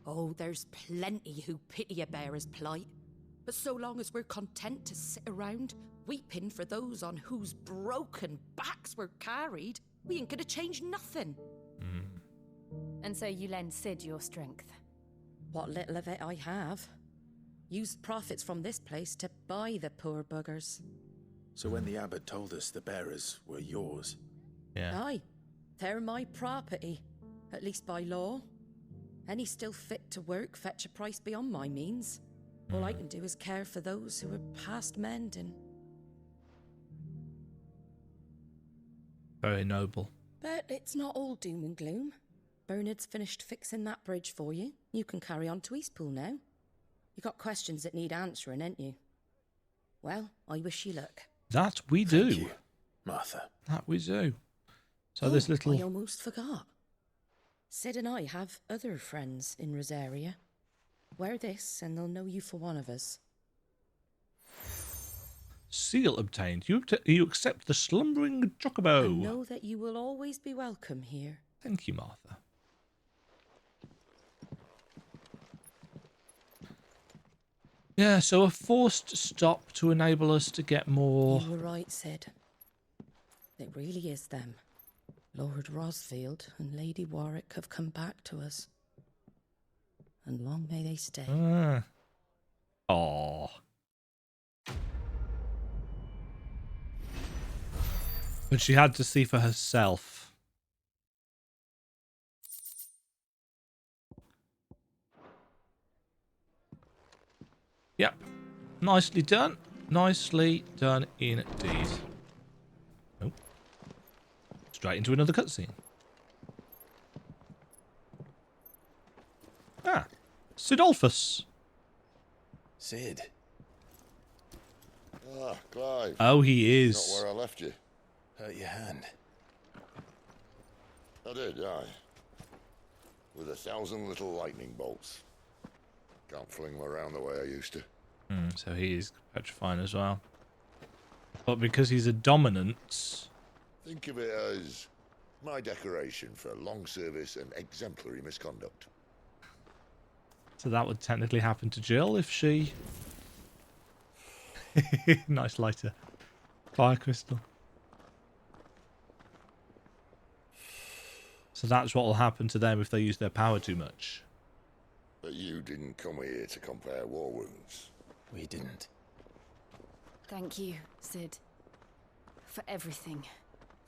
Oh, there's plenty who pity a bearer's plight. But so long as we're content to sit around, weeping for those on whose broken backs we're carried, we ain't gonna change nothing. And so you lend Sid your strength? What little of it I have. Used profits from this place to buy the poor buggers. So when the abbot told us the bearers were yours... Yeah. Aye, they're my property, at least by law. Any still fit to work fetch a price beyond my means. All I can do is care for those who are past mending. Very noble. But it's not all doom and gloom. Bernard's finished fixing that bridge for you. You can carry on to Eastpool now. You got questions that need answering, ain't you? Well, I wish you luck. That we do. Thank you, Martha. That we do. So this little... I almost forgot. Sid and I have other friends in Rosaria. Wear this and they'll know you for one of us. Seal obtained. You accept the slumbering chocobo. I know that you will always be welcome here. Thank you, Martha. Yeah, so a forced stop to enable us to get more... You were right, Sid. It really is them. Lord Rosfield and Lady Warwick have come back to us. And long may they stay. Aww. But she had to see for herself. Yep. Nicely done. Nicely done indeed. Oh. Straight into another cutscene. Sidolphus. Sid. Ah, Clive. Oh, he is. Not where I left you. Hurt your hand. I did, aye. With 1,000 little lightning bolts. Can't fling them around the way I used to. So he is petrifying as well. But because he's a dominant... Think of it as my decoration for long service and exemplary misconduct. So that would technically happen to Jill if she... Nice lighter. Fire crystal. So that's what will happen to them if they use their power too much. But you didn't come here to compare war wounds. We didn't. Thank you, Sid. For everything.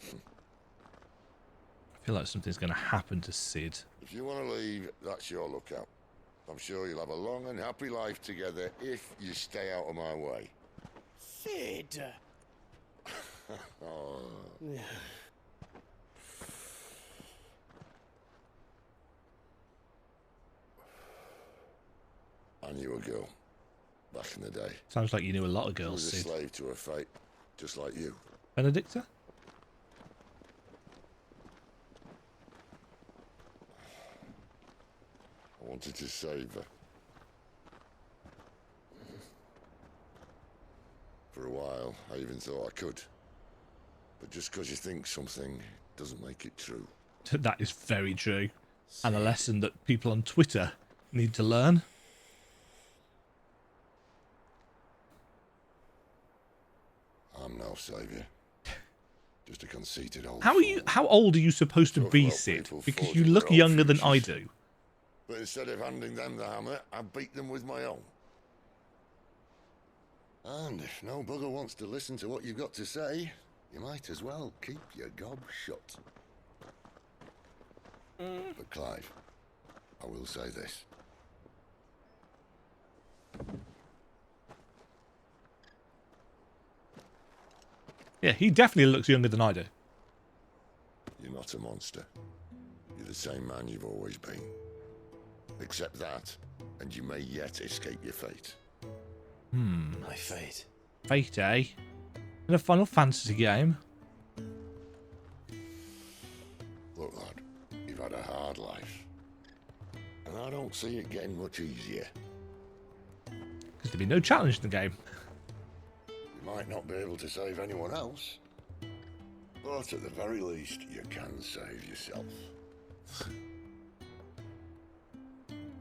I feel like something's going to happen to Sid. If you want to leave, that's your lookout. I'm sure you'll have a long and happy life together if you stay out of my way. Sid! Oh. I knew a girl back in the day. Sounds like you knew a lot of girls, She was a Sid. slave to her fate, just like you. Benedicta? I wanted to save her. For a while, I even thought I could. But just because you think something doesn't make it true. That is very true. And a lesson that people on Twitter need to learn. I'm no savior. Just a conceited old How old are you supposed to be, Sid? Because you look younger than I do. But instead of handing them the hammer, I beat them with my own. And if no bugger wants to listen to what you've got to say, you might as well keep your gob shut. But Clive, I will say this. Yeah, he definitely looks younger than I do. You're not a monster. You're the same man you've always been. Accept that, and you may yet escape your fate. My fate. Fate, eh? In a Final Fantasy game? Look, lad, you've had a hard life. And I don't see it getting much easier. Because there'd be no challenge in the game. You might not be able to save anyone else, but at the very least, you can save yourself.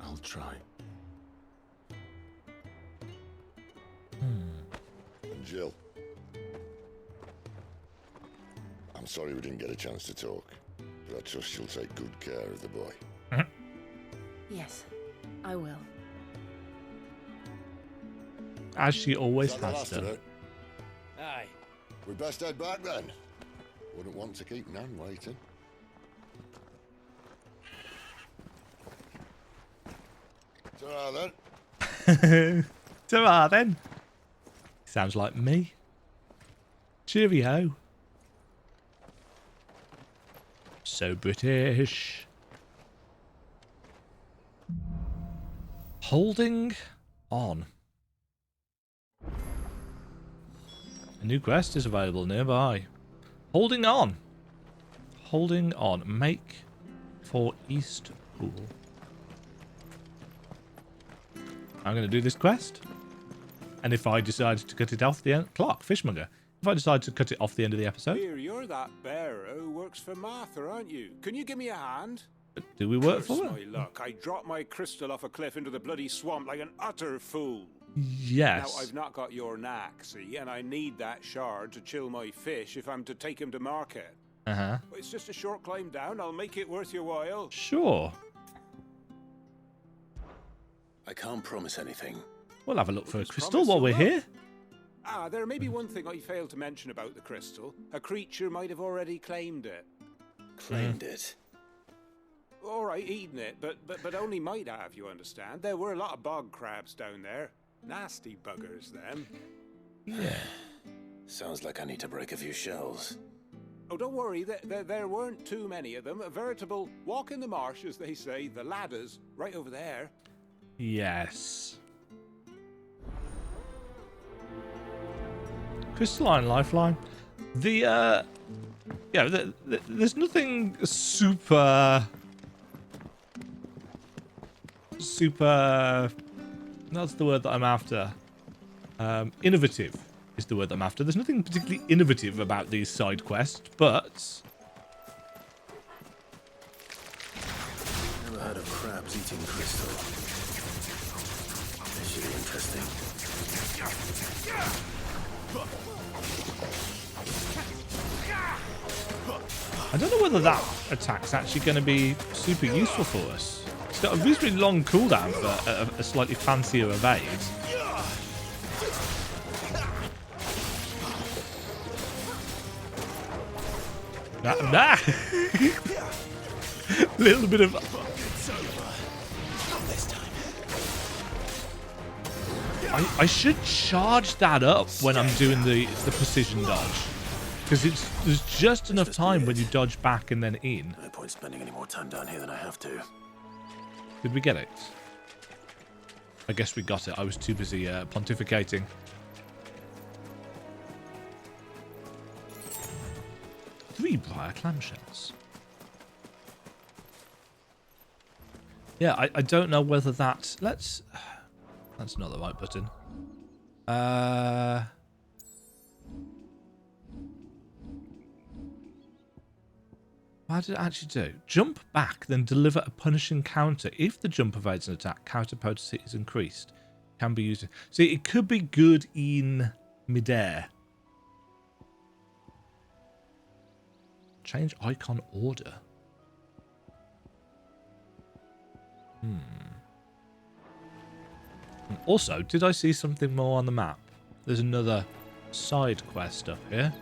I'll try. And Jill, I'm sorry we didn't get a chance to talk, but I trust you'll take good care of the boy. Yes, I will. As she always Is that the has last of done. it? Aye. We best head back then. Wouldn't want to keep Nan waiting. Ta-ra then. Ta-ra then. Sounds like me. Cheerio. So British. Holding on. A new quest is available nearby. Holding on. Holding on. Make for East Pool. I'm going to do this quest. And if I decide to cut it off the end... Clark, fishmonger. If I decide to cut it off the end of the episode... Here, you're that bearer who works for Martha, aren't you? Can you give me a hand? Do we work Curse for her? my luck. I dropped my crystal off a cliff into the bloody swamp like an utter fool. Yes. Now, I've not got your knack, see, and I need that shard to chill my fish if I'm to take him to market. Uh-huh. But it's just a short climb down. I'll make it worth your while. Sure. I can't promise anything. We'll have a look for a crystal while we're here. Ah, there may be one thing I failed to mention about the crystal. A creature might have already claimed it. Claimed it? All right, eaten it, but only might have, you understand. There were a lot of bog crabs down there. Nasty buggers, them. Yeah. Sounds like I need to break a few shells. Oh, don't worry, there weren't too many of them. A veritable walk in the marsh, as they say, the ladders, right over there. Yes. Crystalline Lifeline. There's nothing super. That's the word that I'm after. Innovative is the word that I'm after. There's nothing particularly innovative about these side quests, but Never heard of crabs eating crystal. This should be interesting. I don't know whether that attack's actually going to be super useful for us. It's got a reasonably long cooldown for a slightly fancier evade. Little bit of. I should charge that up when I'm doing the precision dodge, because there's just enough time when you dodge back and then in. No point spending any more time down here than I have to. Did we get it? I guess we got it. I was too busy pontificating. Three briar clamshells. Yeah, I don't know whether that... That's not the right button. What did it actually do? Jump back, then deliver a punishing counter. If the jump evades an attack, counter potency is increased. Can be used... See, it could be good in midair. Change icon order. Also, did I see something more on the map? There's another side quest up here.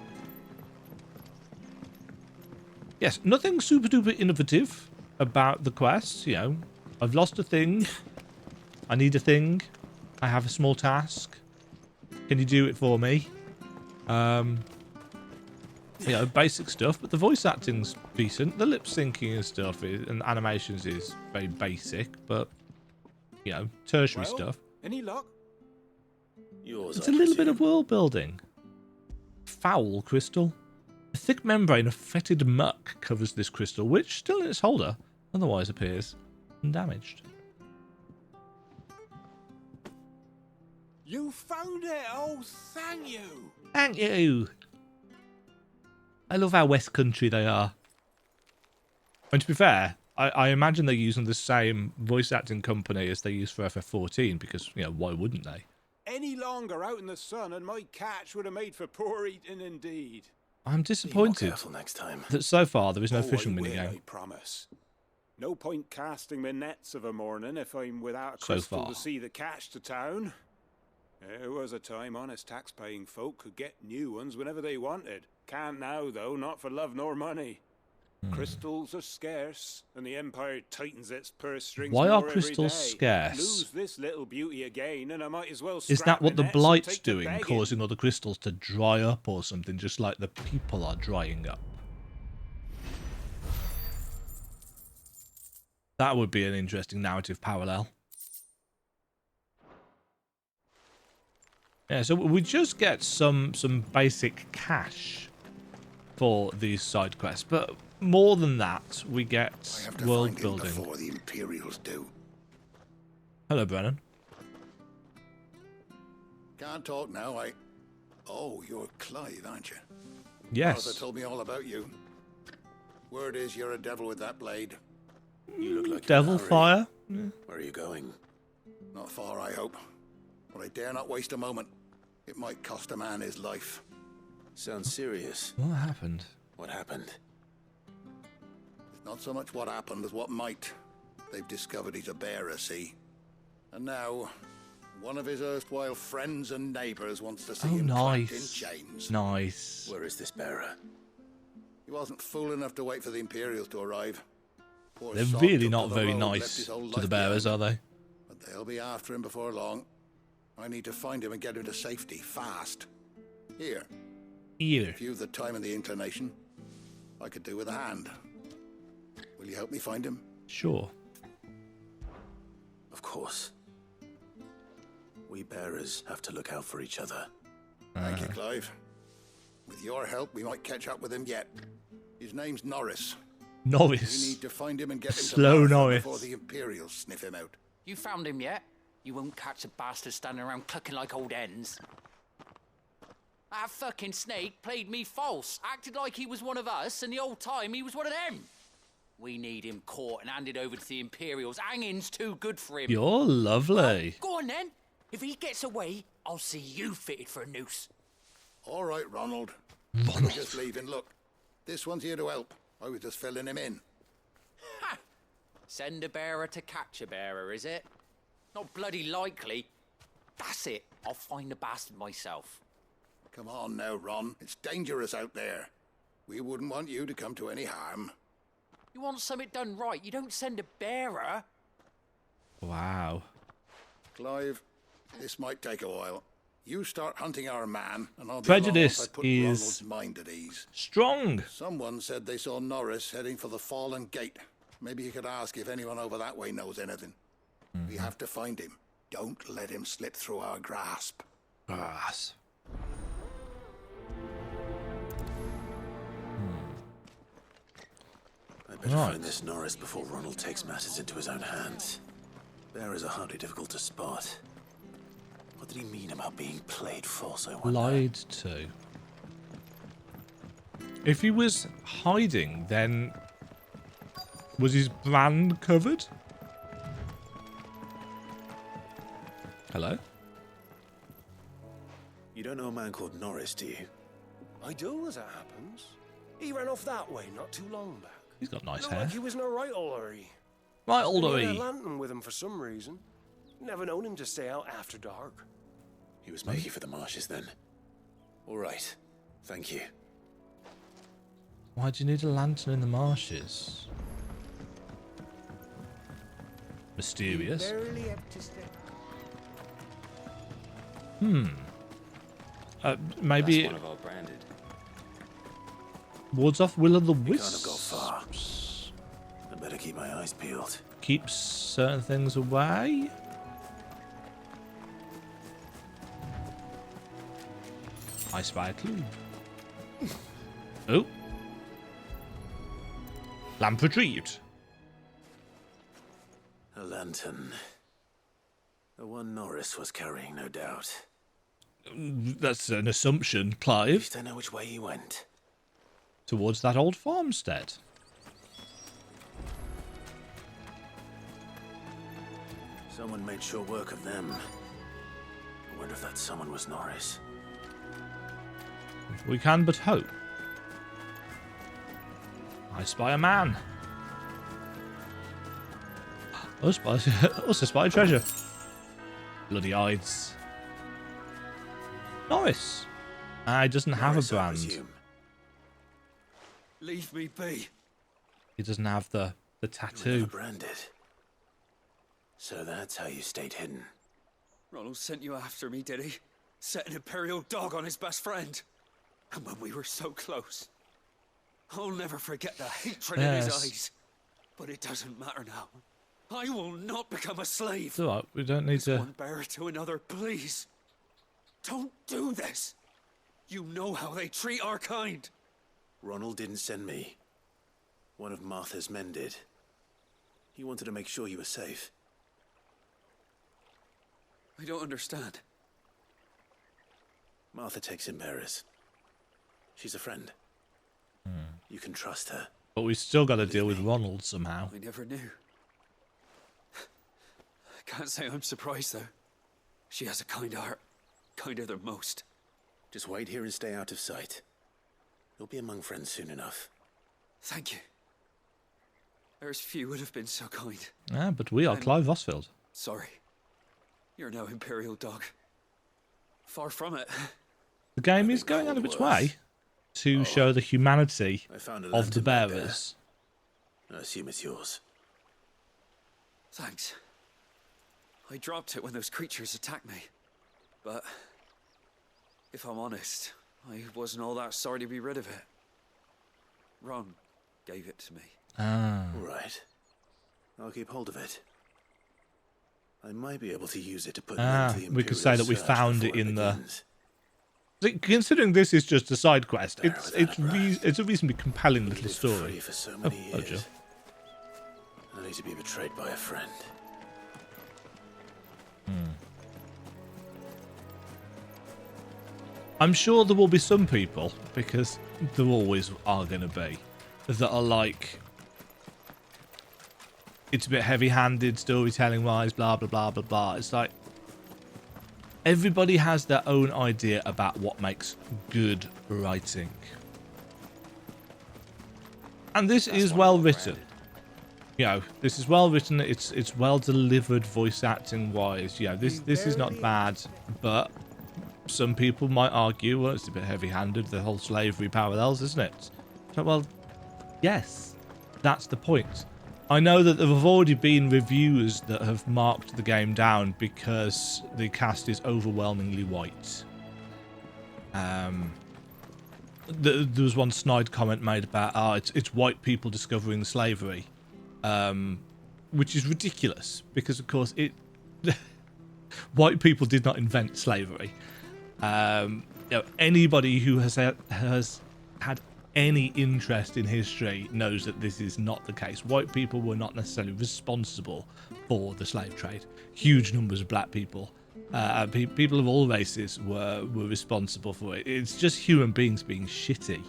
Yes, nothing super duper innovative about the quest. You know, I've lost a thing. I need a thing. I have a small task. Can you do it for me? You know, basic stuff, but the voice acting's decent. The lip syncing and stuff and animations is very basic, but you know, tertiary stuff. Any luck? It's a little bit of world building. Foul crystal. A thick membrane of fetid muck covers this crystal, which, still in its holder, otherwise appears undamaged. You found it! Oh, thank you! Thank you! I love how West Country they are. And to be fair, I imagine they're using the same voice acting company as they use for FF14, because, you know, why wouldn't they? Any longer out in the sun and my catch would have made for poor eating indeed. I'm disappointed Next time. that so far there is no fishing I will, minigame. I promise. No point casting my nets of a morning if I'm without a So crystal far. to see the catch to town. There was a time honest tax-paying folk could get new ones whenever they wanted. Can't now, though, not for love nor money. Crystals are scarce, and the Empire tightens its purse strings. Why are more every crystals day. scarce? Lose this little beauty again, and I might as well. Is scrap that what my the nets and Blight's take to doing, begging. causing all the crystals to dry up or something, just like the people are drying up? That would be an interesting narrative parallel. Yeah, so we just get some basic cash for these side quests, but more than that, we get I have to world find him building. before the Imperials do. Hello, Brennan. Can't talk now. Oh, you're Clive, aren't you? Yes. Arthur told me all about you. Word is you're a devil with that blade. You look like Devil fire? Yeah. Where are you going? Not far, I hope. But I dare not waste a moment. It might cost a man his life. Sounds serious. What happened? What happened? It's not so much what happened as what might. They've discovered he's a bearer, see? And now, one of his erstwhile friends and neighbours wants to see him clapped in chains. Nice. Where is this bearer? He wasn't fool enough to wait for the Imperials to arrive. Poor They're sod really took not to the very road, left nice his whole to the life bearers, behind. are they? But they'll be after him before long. I need to find him and get him to safety, fast. Here. Here. If you've the time and the inclination, I could do with a hand. Will you help me find him? Sure. Of course. We bearers have to look out for each other. Thank you, Clive. With your help, we might catch up with him yet. His name's Norris. Norris. We need to find him and get him Slow to Martha Norris. before the Imperials sniff him out. You found him yet? You won't catch a bastard standing around clucking like old hens. That fucking snake played me false, acted like he was one of us, and the old time he was one of them. We need him caught and handed over to the Imperials. Hanging's too good for him. You're lovely. Go on then. If he gets away, I'll see you fitted for a noose. All right, Ronald. Ronald. We're just leaving. Look, this one's here to help. I was just filling him in. Ha! Send a bearer to catch a bearer, is it? Not bloody likely. That's it. I'll find the bastard myself. Come on now, Ron. It's dangerous out there. We wouldn't want you to come to any harm. You want something done right, you don't send a bearer. Wow. Clive, this might take a while. You start hunting our man, and I'll be Prejudice along if I put is Ronald's mind at ease. Strong. Someone said they saw Norris heading for the Fallen Gate. Maybe you could ask if anyone over that way knows anything. We have to find him. Don't let him slip through our grasp. Grasp. I better find this Norris before Ronald takes matters into his own hands. Bearers are hardly difficult to spot. What did he mean about being played false, I wonder? Lied to. If he was hiding, then was his brand covered? Hello? You don't know a man called Norris, do you? I do, as it happens. He ran off that way not too long back. He's got nice Looked hair. like he was in a right old hurry. Right old He had hurry. a lantern with him for some reason. Never known him to stay out after dark. He was making for the marshes then. All right. Thank you. Why do you need a lantern in the marshes? Mysterious. Barely up to step. Maybe That's one of our branded. wards off Will of the He can't have got Wisps. far. I better keep my eyes peeled. Keeps certain things away. I spy a clue. Oh. Lamp retrieved. A lantern. The one Norris was carrying, no doubt. That's an assumption, At Clive. least I know which way he went. Towards that old farmstead. Someone made sure work of them. I wonder if that someone was Norris. We can but hope. I spy a man. Also spy a treasure. Bloody eyes. Norris. He doesn't have Norris, a I brand. presume. Leave me be. He doesn't have the You were tattoo. never branded. So that's how you stayed hidden. Ronald sent you after me, did he? Set an Imperial dog on his best friend. And when we were so close. I'll never forget the hatred in his Yes. eyes. But it doesn't matter now. I will not become a slave. It's alright, we don't need to... One bearer to another, please. Don't do this. You know how they treat our kind. Ronald didn't send me. One of Martha's men did. He wanted to make sure you were safe. I don't understand. Martha takes in bearers. She's a friend. You can trust her. But we still got to deal with Ronald somehow. I never knew. I can't say I'm surprised, though. She has a kind heart. Kinder than most. Just wait here and stay out of sight. You'll be among friends soon enough. Thank you. There's few would have been so kind. Yeah, but we are And- Clive Osfield. Sorry. You're no Imperial dog. Far from it. The game is going out of its way to show the humanity I found a of the lantern back there. bearers. I assume it's yours. Thanks. I dropped it when those creatures attacked me. But if I'm honest, I wasn't all that sorry to be rid of it. Ron gave it to me. Ah. All right. I'll keep hold of it. I might be able to use it to put an end to the We could say Imperial that we search found it before in the... begins. Considering this is just a side quest, it's a reasonably compelling little story. For so many years. Joe. Only to be betrayed by a friend. I'm sure there will be some people, because there always are going to be, that are like, it's a bit heavy-handed storytelling-wise, blah, blah, blah, blah, blah. It's like, everybody has their own idea about what makes good writing. And this is well written. You know, this is well written, it's well delivered voice acting wise. You know, this is not bad, but some people might argue, well, it's a bit heavy-handed, the whole slavery parallels, isn't it? So, well, yes, that's the point. I know that there have already been reviews that have marked the game down because the cast is overwhelmingly white. There was one snide comment made about, it's white people discovering slavery, which is ridiculous because, of course, white people did not invent slavery. You know, anybody who has had any interest in history knows that this is not the case. White people were not necessarily responsible for the slave trade. Huge numbers of black people, people of all races were responsible for it. It's just human beings being shitty.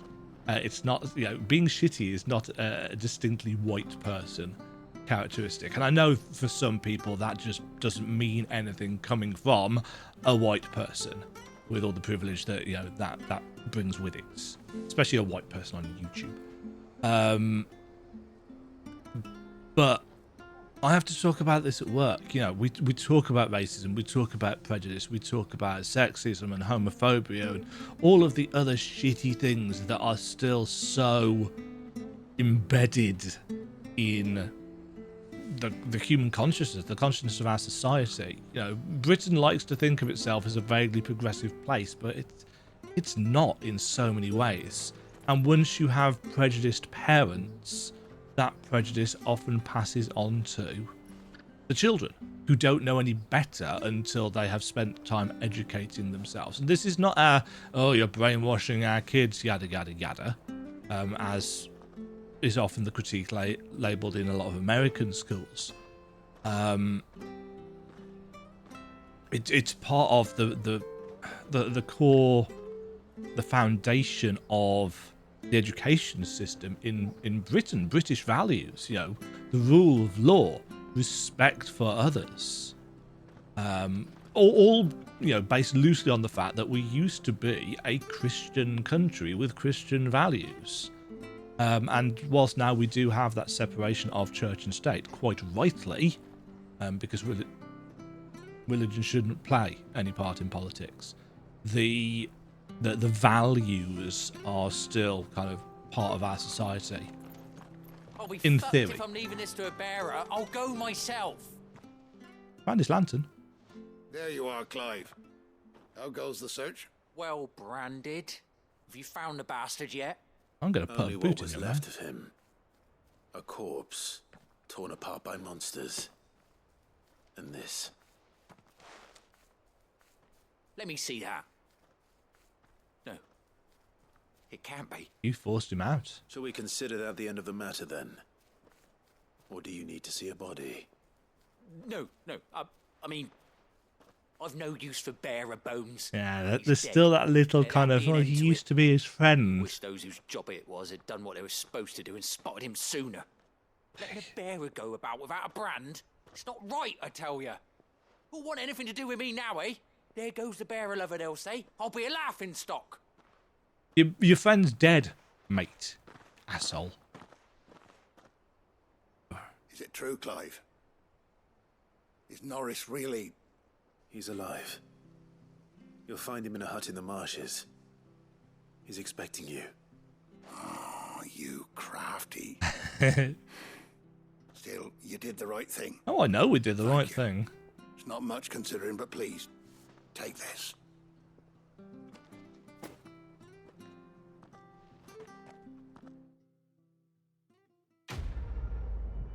It's not, you know, being shitty is not a distinctly white person characteristic. And I know for some people that just doesn't mean anything coming from a white person with all the privilege that, you know, that brings with it, especially a white person on YouTube. But I have to talk about this at work. You know, we talk about racism, we talk about prejudice, we talk about sexism and homophobia and all of the other shitty things that are still so embedded in the human consciousness, the consciousness of our society. You know, Britain likes to think of itself as a vaguely progressive place, but it's not in so many ways. And once you have prejudiced parents, that prejudice often passes on to the children, who don't know any better until they have spent time educating themselves. And this is not oh, you're brainwashing our kids, yada, yada, yada, as is often the critique labelled in a lot of American schools. It's part of the core, the foundation of the education system in Britain. British values, you know, the rule of law, respect for others, all you know, based loosely on the fact that we used to be a Christian country with Christian values. And whilst now we do have that separation of church and state, quite rightly, because religion shouldn't play any part in politics, the values are still kind of part of our society. I'll be in fucked theory. If I'm leaving this to a bearer, I'll go myself. Found his lantern. There you are, Clive. How goes the search? Well branded. Have you found the bastard yet? I'm going to put Only a what boot in was him. left of him. A corpse, torn apart by monsters. And this. Let me see that. No. It can't be. You forced him out. Shall we consider that the end of the matter then? Or do you need to see a body? No. I mean, I've no use for bearer bones. Yeah, He's there's dead. still that little Let kind that of, be an oh, end he to used it. to be his friend. Wish those whose job it was had done what they were supposed to do and spotted him sooner. Letting a bearer go about without a brand? It's not right, I tell you. Who'll want anything to do with me now, eh? There goes the bearer lover, they'll say. I'll be a laughing stock. Your friend's dead, mate. Asshole. Is it true, Clive? Is Norris really... He's alive. You'll find him in a hut in the marshes. He's expecting you. Oh, you crafty. Still, you did the right thing. Oh, I know we did the right thing. It's not much considering, but please, take this.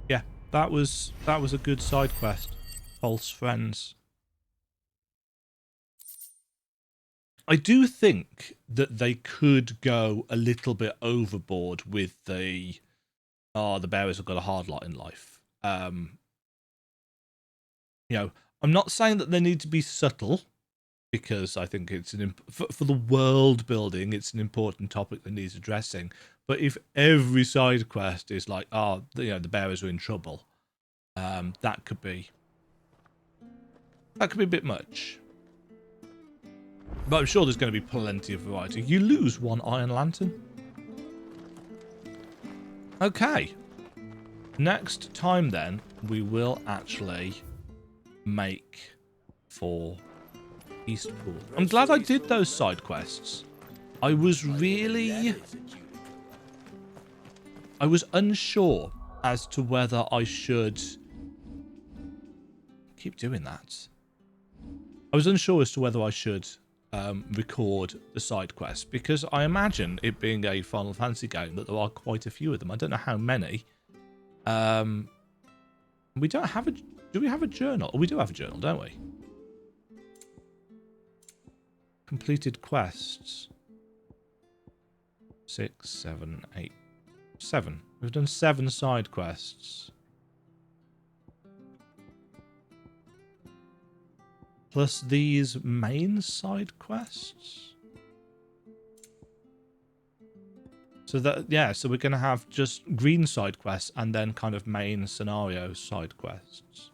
Yeah, that was a good side quest. False friends. I do think that they could go a little bit overboard with the bearers have got a hard lot in life. I'm not saying that they need to be subtle, because I think it's for the world building, it's an important topic that needs addressing. But if every side quest is like, the bearers are in trouble, that could be a bit much. But I'm sure there's going to be plenty of variety. You lose one iron lantern. Okay. Next time then, we will actually make for Eastpool. I'm glad I did those side quests. I was unsure as to whether I should keep doing that. I was unsure as to whether I should record the side quests, because I imagine it being a Final Fantasy game that there are quite a few of them. I don't know how many. We don't have a... Do we have a journal? Oh, we do have a journal, don't we? Completed quests. 6, 7, 8, 7. We've done 7 side quests. Plus these main side quests. So so we're going to have just green side quests and then kind of main scenario side quests.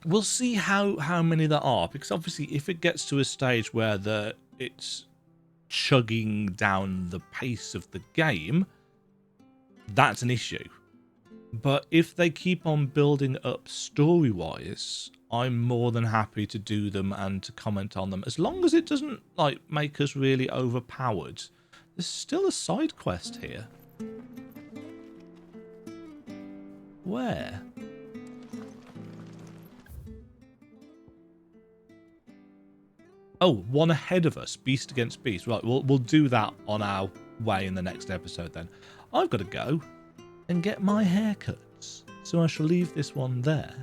We'll see how many there are, because obviously if it gets to a stage where it's chugging down the pace of the game, that's an issue. But if they keep on building up story-wise, I'm more than happy to do them and to comment on them, as long as it doesn't make us really overpowered. There's still a side quest here. Where? Oh, one ahead of us, beast against beast. Right, we'll do that on our way in the next episode then. I've got to go and get my haircuts, so I shall leave this one there,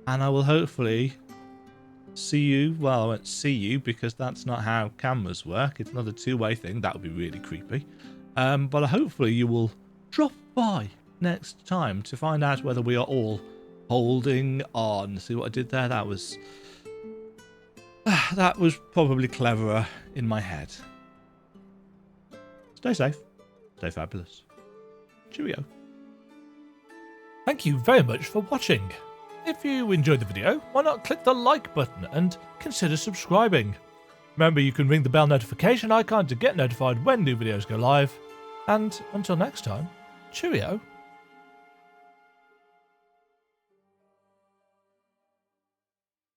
and I will hopefully see you. Well, I won't see you because that's not how cameras work. It's not a two-way thing. That would be really creepy. But hopefully you will drop by next time to find out whether we are all holding on. See what I did there? That was probably cleverer in my head. Stay safe. Stay fabulous. Cheerio. Thank you very much for watching. If you enjoyed the video, why not click the like button and consider subscribing. Remember, you can ring the bell notification icon to get notified when new videos go live. And until next time, cheerio.